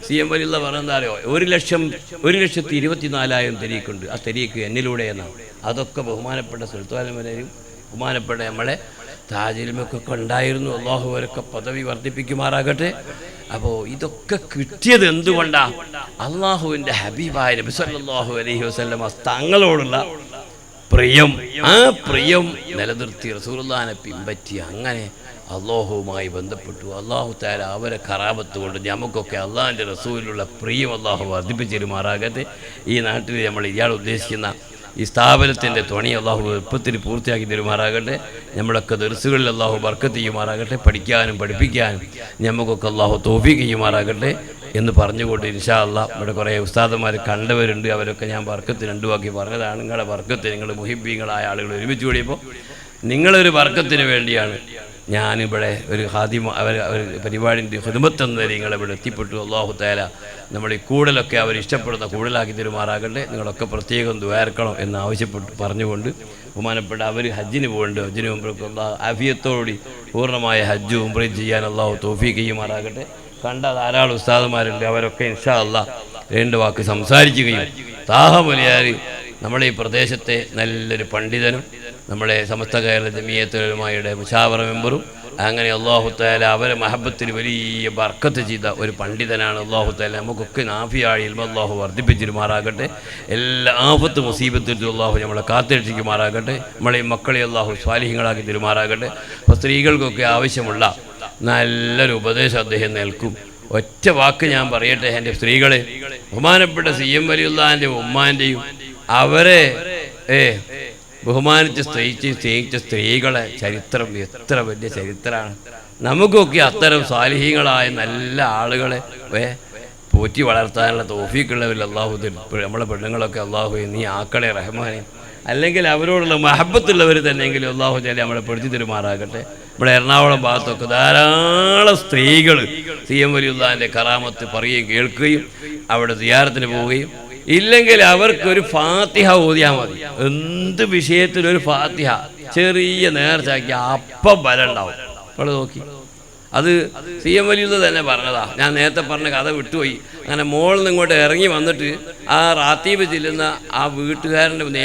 CM വലിയുള്ള പറഞ്ഞെന്താ അറിയോ, 1,24,000 തരീഖുണ്ട്. ആ തരീഖ് എന്നിലൂടെ എന്നാണ്. അതൊക്കെ ബഹുമാനപ്പെട്ട സുൽത്താൻമാരെയും ബഹുമാനപ്പെട്ട നമ്മളെ താജുലുമക്കൊക്കെ ഉണ്ടായിരുന്നു. അള്ളാഹു അവരൊക്കെ പദവി വർദ്ധിപ്പിക്കുമാറാകട്ടെ. അപ്പോൾ ഇതൊക്കെ കിട്ടിയത് എന്തുകൊണ്ടാ? അള്ളാഹുവിൻ്റെ ഹബീബായ നബി സല്ലല്ലാഹു അലൈഹി വസല്ലമ തങ്ങളോടുള്ള പ്രിയം. ആ പ്രിയം നിലനിർത്തി റസൂലുള്ളാഹിനെ പിൻപറ്റി അങ്ങനെ അള്ളാഹുവുമായി ബന്ധപ്പെട്ടു. അള്ളാഹു തആല അവരെ കറാമത്ത് കൊണ്ട് നമുക്കൊക്കെ അള്ളാഹിൻ്റെ റസൂലിലുള്ള പ്രിയം അള്ളാഹു വർദ്ധിപ്പിച്ചിരുമാറാകട്ടെ. ഈ നാട്ടിൽ നമ്മൾ ഇയാൾ ഉദ്ദേശിക്കുന്ന ഈ സ്ഥാപനത്തിൻ്റെ തുണി അള്ളാഹു എളുപ്പത്തിൽ പൂർത്തിയാക്കി തരുമാറാകട്ടെ. നമ്മളൊക്കെ ദർസുകളിൽ അള്ളാഹു ബർക്കത്ത് ചെയ്യുമാറാകട്ടെ. പഠിക്കാനും പഠിപ്പിക്കാനും നമുക്കൊക്കെ അള്ളാഹു തൗഫീഖ് ചെയ്യുമാറാകട്ടെ എന്ന് പറഞ്ഞുകൊണ്ട് ഇൻഷാ അള്ളാഹ് ഇവിടെ കുറേ ഉസ്താദന്മാർ കണ്ടവരുണ്ട്. അവരൊക്കെ ഞാൻ ബർക്കത്ത് 2 വാക്കി പറഞ്ഞതാണ്. നിങ്ങളുടെ ബർക്കത്ത്, നിങ്ങൾ മുഹിബ്ബീങ്ങളായ ആളുകൾ ഒരുമിച്ച് കൂടിയപ്പോൾ നിങ്ങളൊരു ബർക്കത്തിന് വേണ്ടിയാണ് ഞാനിവിടെ ഒരു ഹാദിമ പരിപാടിൻ്റെ ഖിദ്മത്ത് എന്ന നിങ്ങളെ ഇവിടെ എത്തിപ്പെട്ടു. അല്ലാഹു തആല നമ്മൾ ഈ കൂടലൊക്കെ അവർ ഇഷ്ടപ്പെടുന്ന കൂടലാക്കി തരുമാറാകട്ടെ. നിങ്ങളൊക്കെ പ്രത്യേകം ദുആർക്കണം എന്ന് ആവശ്യപ്പെട്ട് പറഞ്ഞുകൊണ്ട് ബഹുമാനപ്പെട്ട അവർ ഹജ്ജിന് പോകുന്നുണ്ട്. ഹജ്ജിന് മുമ്പ് അല്ലാഹു ആഫിയത്തോടുകൂടി പൂർണ്ണമായ ഹജ്ജ് ഉംറയും ചെയ്യാൻ അല്ലാഹു തൗഫീഖ് ചെയ്യുമാറാകട്ടെ. കണ്ട ധാരാളം ഉസ്താദുമാരുണ്ട്. അവരൊക്കെ ഇൻഷാ അല്ലാഹ് 2 വാക്ക് സംസാരിക്കുകയും താഹ മുലിയാർ നമ്മളെ ഈ പ്രദേശത്തെ നല്ലൊരു പണ്ഡിതനും നമ്മളെ സമസ്ത കേരള ജമിയത്തുൽ ഉലമായുടെ മുശാവറ മെമ്പറും അങ്ങനെ അല്ലാഹു തആല അവരെ മഹബത്തിന് വലിയ ബർക്കത്ത് ചെയ്ത ഒരു പണ്ഡിതനാണ്. അല്ലാഹു തആല നമുക്കൊക്കെ നാഫിയായ ഇൽമ അല്ലാഹു വർദ്ധിപ്പിച്ചിരുമാറാകട്ടെ. എല്ലാ ആഫത്ത് മുസീബത്തിൽ അല്ലാഹു നമ്മളെ കാത്തിരക്ഷിക്കുമാറാകട്ടെ. നമ്മളെ മക്കളെ അല്ലാഹു സ്വാലിഹീങ്ങളാക്കി തരുമാറാകട്ടെ. അപ്പോൾ സ്ത്രീകൾക്കൊക്കെ ആവശ്യമുള്ള നല്ലൊരു ഉപദേശം അദ്ദേഹം നൽകും. ഒറ്റ വാക്ക് ഞാൻ പറയട്ടെ, എൻ്റെ സ്ത്രീകളെ, ബഹുമാനപ്പെട്ട CM വലിയുള്ളാൻ്റെ ഉമ്മാൻ്റെയും അവരെ ബഹുമാനിച്ച് സ്നേഹിച്ച സ്ത്രീകളെ ചരിത്രം എത്ര വലിയ ചരിത്രമാണ്. നമുക്കൊക്കെ അത്തരം സാലിഹീങ്ങളായ നല്ല ആളുകളെ പോറ്റി വളർത്താനുള്ള തൗഫീഖുള്ളവരിൽ അള്ളാഹു നമ്മളെ പെണ്ണുങ്ങളൊക്കെ അള്ളാഹു നീ ആക്കളെ റഹ്മാനെ. അല്ലെങ്കിൽ അവരോടുള്ള മഹബത്തുള്ളവർ തന്നെയെങ്കിലും അള്ളാഹു ജാല നമ്മളെ പെടുത്തി തരുമാറാകട്ടെ. നമ്മുടെ എറണാകുളം ഭാഗത്തൊക്കെ ധാരാളം സ്ത്രീകൾ CM വലിയുള്ളാഹിൻ്റെ കറാമത്ത് പറയുകയും കേൾക്കുകയും അവിടെ സിയാറത്തിന് പോവുകയും, ഇല്ലെങ്കിൽ അവർക്കൊരു ഫാത്തിഹ ഓതിയാൽ മതി. എന്ത് വിഷയത്തിലൊരു ഫാത്തിഹ ചെറിയ നേർച്ചാക്കി അപ്പം ബലം ഉണ്ടാവും. അപ്പോൾ നോക്കി അത് CM വലിയുള്ള തന്നെ പറഞ്ഞതാ. ഞാൻ നേരത്തെ പറഞ്ഞ കഥ വിട്ടുപോയി. അങ്ങനെ മോളിൽ നിന്ന് ഇങ്ങോട്ട് ഇറങ്ങി വന്നിട്ട് ആ റാത്തീബ് ചെല്ലുന്ന ആ വീട്ടുകാരൻ്റെ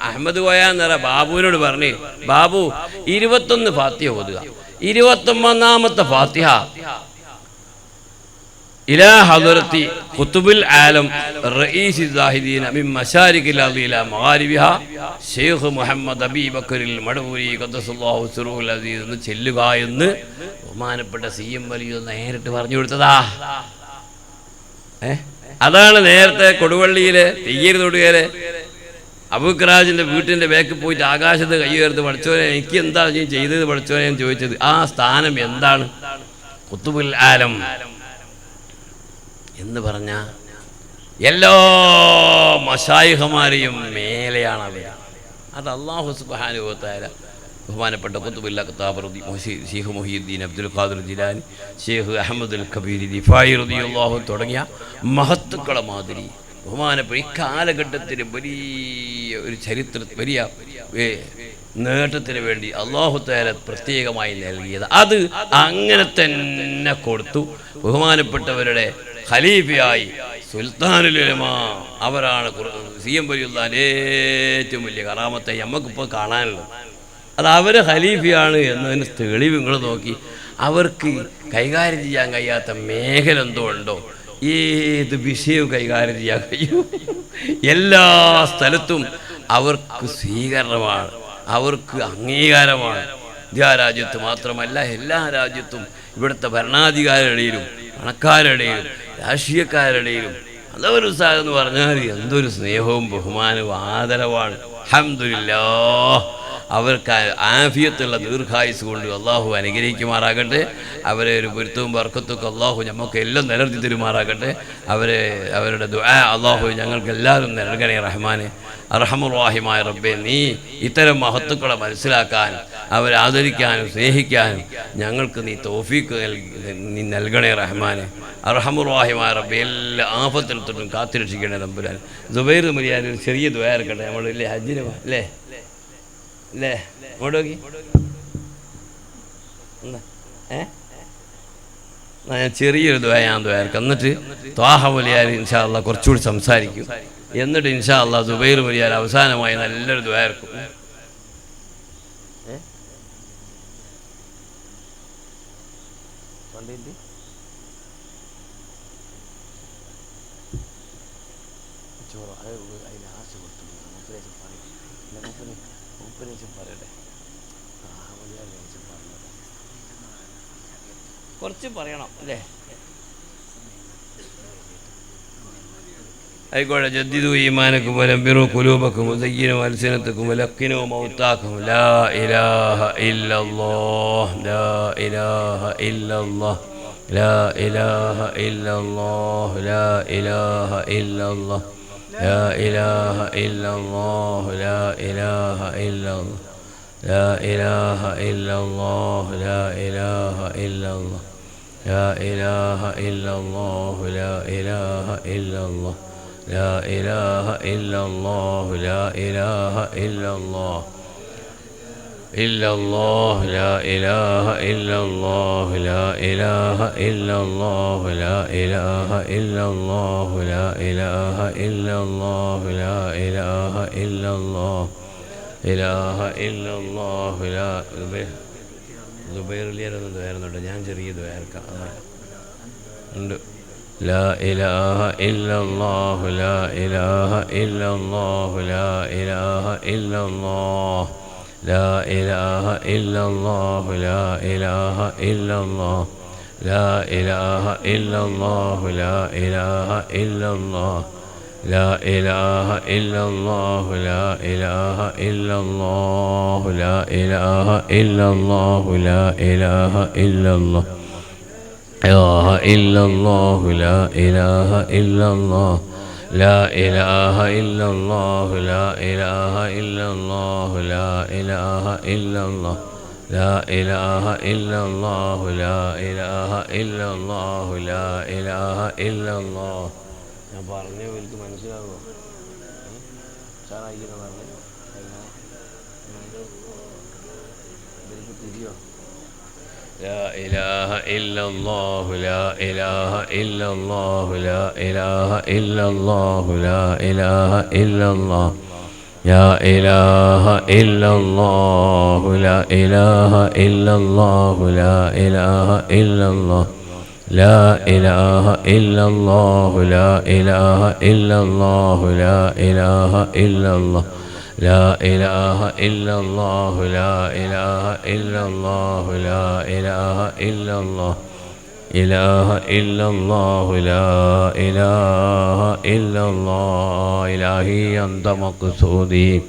അഹമ്മദ് കോയ എന്ന് പറയുന്ന ബാബുവിനോട് പറഞ്ഞ്, ബാബു 21 ഫാത്തിഹ ഓതുക. 21ാമത്തെ ഫാത്തിഹ ഇലാ ഹദറത്തി ഖുതുബുൽ ആലം റഈസി സാഹിദീന മിൻ മശാരിഖിൽ അർളി ഇലാ മഗാരിബിഹാ ശൈഖ് മുഹമ്മദ് അബീബക്കറിൽ മടവൂരി ഖദ്ദസല്ലാഹു സിറഹുൽ അസീസ് എന്ന് ചെല്ലുക എന്ന് ബഹുമാനപ്പെട്ട CM വലിയ നേരിട്ട് പറഞ്ഞു കൊടുത്തതാ. അതാണ് നേരത്തെ കൊടുവള്ളിയിലെ തെയ്യര് തൊടുകയിലെ അബൂഖറാജിൻ്റെ വീട്ടിൻ്റെ ബാക്കിൽ പോയിട്ട് ആകാശത്ത് കൈ ഉയർത്ത് പഠിച്ചോനെ എനിക്ക് എന്താ നീ ചെയ്തത് പഠിച്ചോനെ എന്ന് ചോദിച്ചത്. ആ സ്ഥാനം എന്താണ്? ഖുതുബുൽ ആലം എന്ന് പറഞ്ഞ എല്ലാ മശായിഖമാരെയും മേലെയാണ് അവർ. അത് അല്ലാഹു സുബ്ഹാനഹു വ തആല ബഹുമാനപ്പെട്ട ഖുതുബുൽ അഖ്താബ് ശൈഖ് മുഹിയുദ്ദീൻ അബ്ദുൽ ഖാദിർ ജിലാനി, ശൈഖ് അഹ്മദുൽ കബീർ റിഫായി റളിയല്ലാഹു തുടങ്ങിയ മഹത്തുക്കളെ മാതിരി ബഹുമാനപ്പെട്ട ഇക്കാലഘട്ടത്തിന് വലിയ ഒരു വലിയ നേട്ടത്തിന് വേണ്ടി അല്ലാഹു തആല പ്രത്യേകമായി നൽകിയത്. അത് അങ്ങനെ തന്നെ കൊടുത്തു. ബഹുമാനപ്പെട്ടവരുടെ ഖലീഫയായി സുൽത്താനുൽ ഉലമാ അവരാണ് CM വലിയുള്ളാഹിൻ്റെ ഏറ്റവും വലിയ കറാമത്തെ നമുക്കിപ്പോൾ കാണാനുള്ളത്. അത് അവർ ഖലീഫയാണ് എന്നതിന് തെളിവ് നിങ്ങൾ നോക്കി. അവർക്ക് കൈകാര്യം ചെയ്യാൻ കഴിയാത്ത മേഖല എന്തോ ഉണ്ടോ? ഏത് വിഷയവും കൈകാര്യം ചെയ്യാൻ കഴിയും. എല്ലാ സ്ഥലത്തും അവർക്ക് സ്വീകരണമാണ്, അവർക്ക് അംഗീകാരമാണ്. ഇന്ത്യ രാജ്യത്ത് മാത്രമല്ല എല്ലാ രാജ്യത്തും ഇവിടുത്തെ ഭരണാധികാരികളുടെയിലും പണക്കാരുടെയും രാഷ്ട്രീയക്കാരുടെയും അതൊരു ഉത്സാഹം എന്ന് പറഞ്ഞാൽ എന്തൊരു സ്നേഹവും ബഹുമാനവും ആദരവാണ്. അൽഹംദുലില്ലാഹ് അവർക്ക് ആഫിയത്തുള്ള ദീർഘായുസ് കൊണ്ട് അള്ളാഹു അനുഗ്രഹിക്കുമാറാകട്ടെ. അവരെ ഒരു പൊരുത്തവും ബർക്കത്തും അള്ളാഹു നമുക്ക് എല്ലാം നിലനിർത്തി തരുമാറാകട്ടെ. അവരുടെ ദുആ അള്ളാഹു ഞങ്ങൾക്ക് എല്ലാവരും നൽകണേ റഹ്മാനെ. അർഹമുർ റഹീമായ റബ്ബേ, നീ ഇത്തരം മഹത്തുക്കളെ മനസ്സിലാക്കാനും അവരെ ആദരിക്കാനും സ്നേഹിക്കാനും ഞങ്ങൾക്ക് നീ തൗഫീഖ് നീ നൽകണേ റഹ്മാനെ. അർഹമുർ റഹീമായ റബ്ബേ, എല്ലാ ആഫത്തിൽ തൊട്ടും കാത്തുരക്ഷിക്കണേ തമ്പുരാൻ. സുബൈർ മുരിയാൻ ഒരു ചെറിയ ദുആ ഇറക്കട്ടെ. നമ്മളില്ലേ ഹജ്ജിന് അല്ലേ അല്ലേ ഇങ്ങോട്ട് നോക്കി ഞാൻ ചെറിയൊരു ദുആ ഞാൻ ദുആർക്കാം. എന്നിട്ട് ത്വാഹ മുലിയാർ ഇൻഷാ അല്ലാഹ് കുറച്ചുകൂടി സംസാരിക്കും. എന്നിട്ട് ഇൻഷാ അല്ലാഹ് സുബൈർ മുലിയാർ അവസാനമായി നല്ലൊരു ദുആർക്കും. കുറച്ച് പറയണം അല്ലേ? ആയിക്കോട്ടെ. ജദ്ദിദു ഈമാനക്കും വലംബിറു ഖുലൂബക്കും വസയ്യിനു അൽസിനത്തക്കും വലഖിനു മൗതാക്കും. ലാ ഇലാഹ ഇല്ലല്ലാഹ് ലാ ഇലാഹ ഇല്ലല്ലാഹ് ലാ ഇലാഹ ഇല്ലല്ലാഹ് ലാ ഇലാഹ ഇല്ലല്ലാഹ് ലാ ഇലാഹ ഇല്ലല്ലാഹ് ലാ ഇലാഹ ഇല്ലല്ലാഹ് ലാ ഇലാഹ ഇല്ലല്ലാഹ് ലാ ഇലാഹ ഇല്ലല്ലാഹ് ലാ ഇലാഹ ഇല്ലല്ലാഹ് ലാ ഇലാഹ ഇല്ലല്ലാഹ് ലാ ഇലാഹ ഇല്ലല്ലാഹ് ലാ ഇലാഹ ഇല്ലല്ലാഹ് ഇല്ലല്ലാഹ് ലാ ഇലാഹ ഇല്ലല്ലാഹ് ലാ ഇലാഹ ഇല്ലല്ലാഹ് ലാ ഇലാഹ ഇല്ലല്ലാഹ് ലാ ഇലാഹ ഇല്ലല്ലാഹ് ലാ ഇലാഹ ഇല്ലല്ലാഹ് ഇലാഹ ഇല്ലല്ലാഹ് ലാ സുബൈറിലിയാരൊന്നും ദ്വാരുന്നുണ്ട്. ഞാൻ ചെറിയ ദ്വാരക്കാം ഉണ്ട്. ലാ ഇലാഹ ഇല്ലല്ലാഹ് ലാ ഇലാഹ ഇല്ലല്ലാഹ് ലാ ഇലാഹ ഇല്ലല്ലാഹ് ലാ ഇലാഹ ഇല്ലല്ലാഹ് ലാ ഇലാഹ ഇല്ലല്ലാഹ് ലാ ഇലാഹ ഇല്ലല്ലാഹ് ലാ ഇലാഹ ഇല്ലല്ലാഹ് لا إله إلا الله لا إله إلا الله لا إله إلا الله لا إله إلا الله إله إلا الله لا إله إلا الله لا إله إلا الله لا إله إلا الله لا إله إلا الله لا إله إلا الله لا إله إلا الله لا إله إلا الله ഞാൻ പറഞ്ഞു എനിക്ക് മനസ്സിലാവോ തിരിയോ لا إله إلا الله لا إله إلا الله لا إله إلا الله لا إله إلا الله يا إله إلا الله لا إله إلا الله لا إله إلا الله لا إله إلا الله لا إله إلا الله لا إله إلا الله لا إله إلا الله لا إله إلا الله لا إله إلا الله إله إلا الله لا إله إلا الله إلهي أنت مقصودي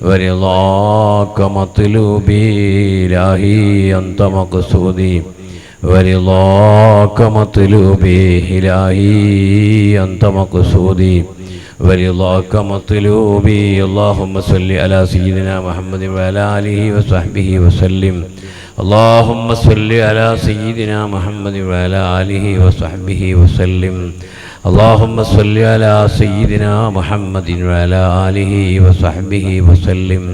ورضاك مطلوبي إلهي أنت مقصودي ورضاك مطلوبي إلهي أنت مقصودي ورضاك مطلوبي اللهم صل على سيدنا محمد وعلى آله وصحبه وسلم اللهم صل على سيدنا محمد وعلى آله وصحبه وسلم اللهم صل على سيدنا محمد وعلى آله وصحبه وسلم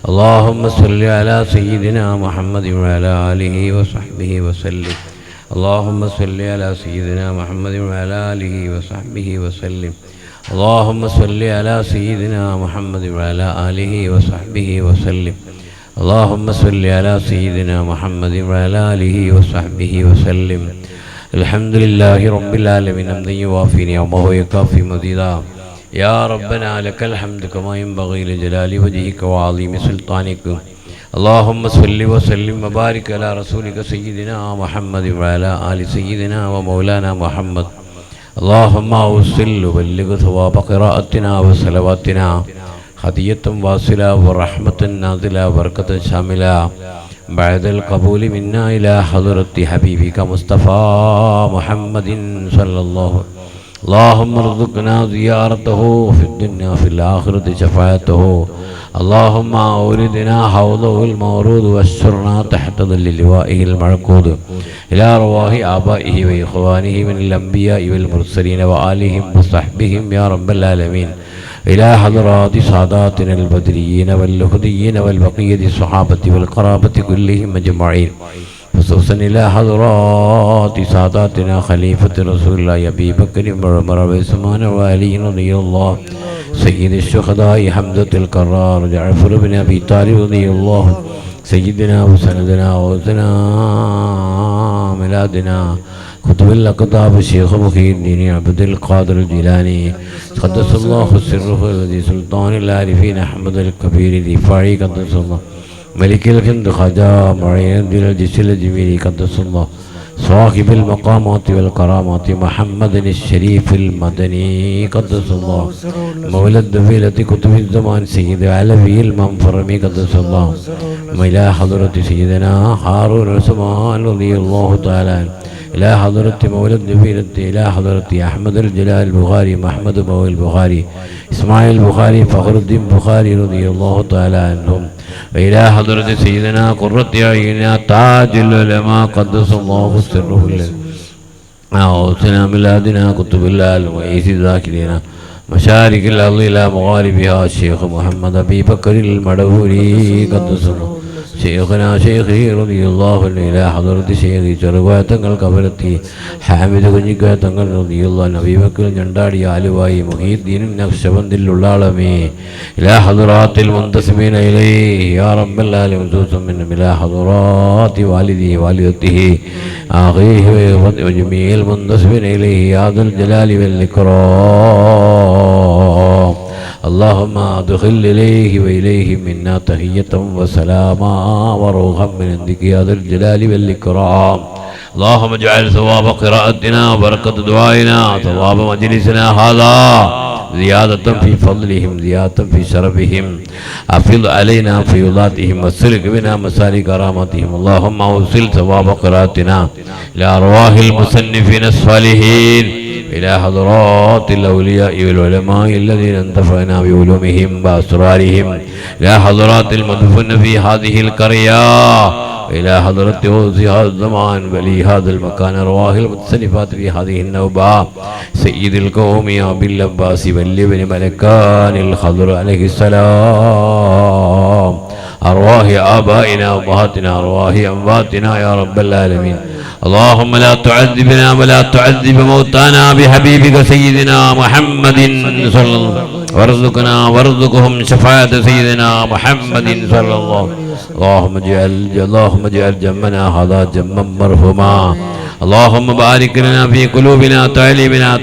اللهم صل على سيدنا محمد وعلى آله وصحبه وسلم اللهم صل على سيدنا محمد وعلى آله وصحبه وسلم اللهم صل على سيدنا محمد وعلى آله وصحبه وسلم اللهم صل على سيدنا محمد وعلى آله وصحبه وسلم الحمد لله رب العالمين حمدا يوافي نعمه ويكافي مزيدا يا ربنا لك الحمد كما ينبغي لجلال وجهك وعظيم سلطانك اللهم صل وسلم وبارك على رسولك سيدنا محمد وعلى آل سيدنا ومولانا محمد اللهم أوصل وبلغ ثواب قراءتنا وصلواتنا هدية واصلة ورحمة نازلة وبركة شاملة بعد القبول منا إلى حضرة حبيبك مصطفى محمد صلى الله عليه وسلم اللهم ارزقنا زيارته في الدنيا في الآخرة شفاعته اللهم أوردنا حوضه المورود واشرنا تحت ظل لوائه المعقود إلى أرواح آبائه وإخوانه من الأنبياء والمرسلين وآلهم وصحبهم يا رب العالمين إلى حضرات ساداتنا البدريين واللهديين والبقية الصحابة والقرابة كلهم أجمعين خصوصا إلى حضرات ساداتنا خليفة رسول الله أبي بكر وعمر وعثمان وعلي رضي الله سيد الشهداء حمزة الكرار جعفر بن أبي طالب رضي الله سيدنا وسندنا ووزنا ميلادنا قطب الأقطاب الشيخ محي الدين عبد القادر الجيلاني قدس الله سره الذي سلطان العارفين أحمد الكبير الرفاعي قدس الله ملك الهند خواجہ معین دل الجسل الجمیلی قدس اللہ صاحب المقامات والکرامات محمد الشریف المدنی قدس اللہ مولد دفیلة قطب الزمان سید علوی المنفرمی قدس اللہ ملہ حضرت سیدنا حارون عثمان رضی اللہ تعالی إلى حضرة مولد دفيلة إلى حضرة أحمد الجلال البخاري محمد بو البخاري إسماعيل البخاري فخر الدين بخاري رضي الله تعالى عنهم وإلى حضرة سيدنا قرة أعيننا تاج العلماء قدس الله سره وسنا ميلادنا كتب الله وعيسى ذاكرين مشارق الأرض إلى مغاربها الشيخ محمد أبي بكر المدبوري قدس الله شيخنا شيخي رضي الله عنه إلى حضرة شيخي ചെറുകോയ തങ്ങൾ കബരത്തി ഹാമിദ് കുഞ്ഞിക്കോയ തങ്ങൾ റളിയല്ലാഹു അൻഹു അബീ ബക്കർ ഞണ്ടാടി ആലുവായി മുഹീദ്ദീൻ നഖ്ശബന്ദിലുള്ള ആളമേ ഇലാ ഹദറാത്തിൽ മുന്തസിമീന ഇലൈഹി യാ റബ്ബൽ ആലമീൻ തുസമിൻ ഇലാ ഹദറാത്തി വാലിദി വാലിദത്തിഹി ആഖീഹി വജമീൽ മുന്തസിമീന ഇലൈഹി യാ ദുൽ ജലാലി വൽ ഇക്റാം اللهم ادخل إليه وإليه منا تحية وسلاما وروحا من عندك يا ذا الجلال والإكرام اللهم اجعل ثواب قراءتنا وبركة دعائنا ثواب مجلسنا هذا زيادة في فضلهم زيادة في شرفهم أفض علينا فيضاتهم وسلك بنا مسالك كرامتهم اللهم أوصل ثواب قراءتنا إلى أرواح المصنفين الصالحين إلى حضرات الأولياء والعلماء الذين انتفعنا بعلومهم وأسرارهم إلى حضرات المدفون في هذه القرية إلى حضرة غوث هذا الزمان ولي هذا المكان أرواح المتصنفات في هذه النوبة سيد القوم أبي العباس والابن ملكان الخضر عليه السلام أرواح آبائنا وأمهاتنا أرواح أمواتنا يا رب العالمين اللهم لا تعذبنا ولا تعذب موتانا بحبيبك سيدنا محمد صلى الله عليه وسلم وارزقهم شفاعة سيدنا محمد صلى الله عليه وسلم اللهم اجعل جمنا هذا جما مرحوما اللهم بارك لنا في قلوبنا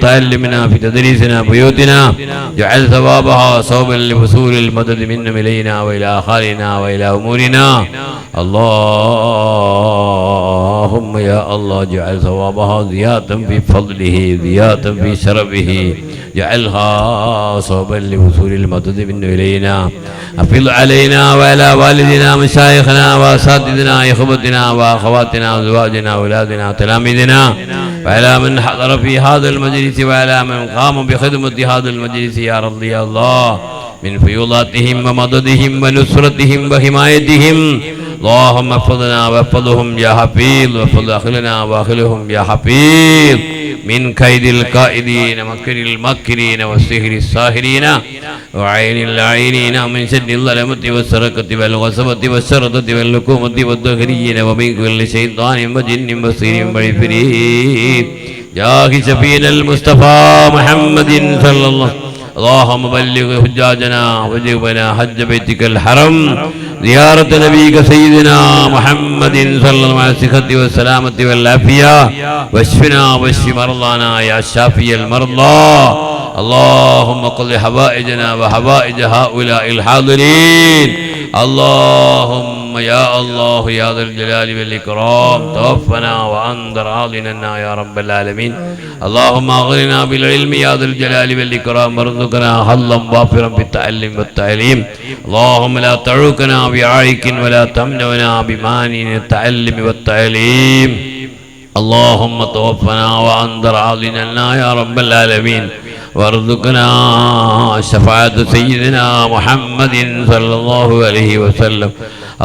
تعلمنا في تدريسنا بيوتنا جعل ثوابها صوبا لوصول المدد منا إلينا وإلى خالنا وإلى أمورنا اللهم يا الله جعل ثوابها زيادة في فضله زيادة في شرفه جعلها صوبا لوصول المدد منا إلينا أفضل علينا وعلى والدنا مشايخنا وأساتذتنا إخوتنا وأخواتنا أزواجنا أولادنا تلاميذنا وعلى من حضر في هذا المجلس وعلى من قام بخدمة هذا المجلس يا رب يا الله من فيوضاتهم ومددهم ونصرتهم وحمايتهم اللهم احفظنا واحفظهم يا حفيظ واحفظ أخلنا وأخلهم يا حفيظ من كيد الكائدين مكر المكرين والسحر الساحرين وعين اللاعنين من شر الظلمة والسرقة والغصبة والشرطة واللكومة والدهريين ومن كل شيطان وجن وصير وعفريت جاه شفينا المصطفى محمد صلى الله عليه وسلم اللهم بلغ حجاجنا وجبنا حج بيتك الحرم زيارة نبيك سيدنا محمد صلى الله عليه وسلم والسلامة والعافية واشفنا واشف مرضانا يا شافي المرضى اللهم قض حوائجنا وحوائج هؤلاء الحاضرين اللهم يا الله يا ذا الجلال والإكرام توفنا وأنت راض عنا يا رب العالمين اللهم أغننا بالعلم يا ذا الجلال والإكرام وارزقنا حظا وافرا بالتعلم والتعليم اللهم لا تعوقنا بعائق ولا تمنعنا بمانع التعلم والتعليم اللهم توفنا وأنت راض عنا يا رب العالمين وارزقنا شفاعة سيدنا محمد صلى الله عليه وسلم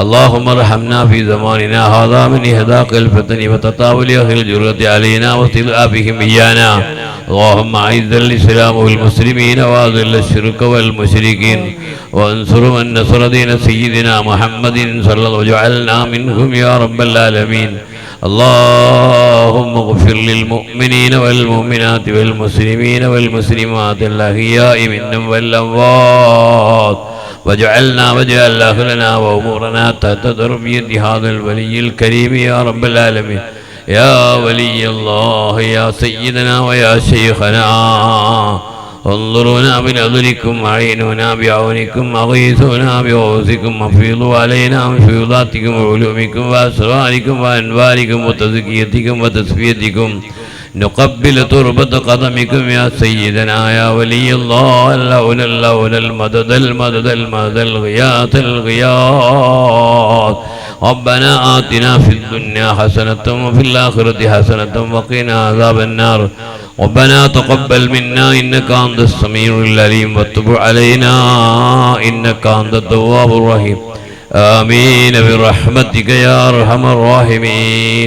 اللهم ارحمنا في زماننا هذا من إهداق الفتن وتطاول أهل الجرة علينا واستضعافهم إيانا اللهم أعز الإسلام والمسلمين وأذل الشرك والمشركين وانصر من نصر دين سيدنا محمد صلى الله عليه وسلم وجعلنا منهم يا رب العالمين اللهم اغفر للمؤمنين والمؤمنات والمسلمين والمسلمات الأحياء منهم والأموات واجعلنا واجعل أهلنا وأمورنا تحت تربية هذا الولي الكريم يا رب العالمين يا ولي الله يا سيدنا ويا شيخنا انظرونا بنظركم أعينونا بعونكم أغيثونا بغوثكم أفيضوا علينا من فيوضاتكم وعلومكم وأسراركم وأنواركم وتزكيتكم وتصفيتكم نقبل تربة قدمكم يا سيدنا يا ولي الله اللون المدد الغياث ربنا آتنا في الدنيا حسنة وفي الآخرة حسنة وقنا عذاب النار ربنا تقبل منا إنك أنت السميع العليم وتب علينا إنك أنت التواب الرحيم آمين برحمتك يا أرحم الراحمين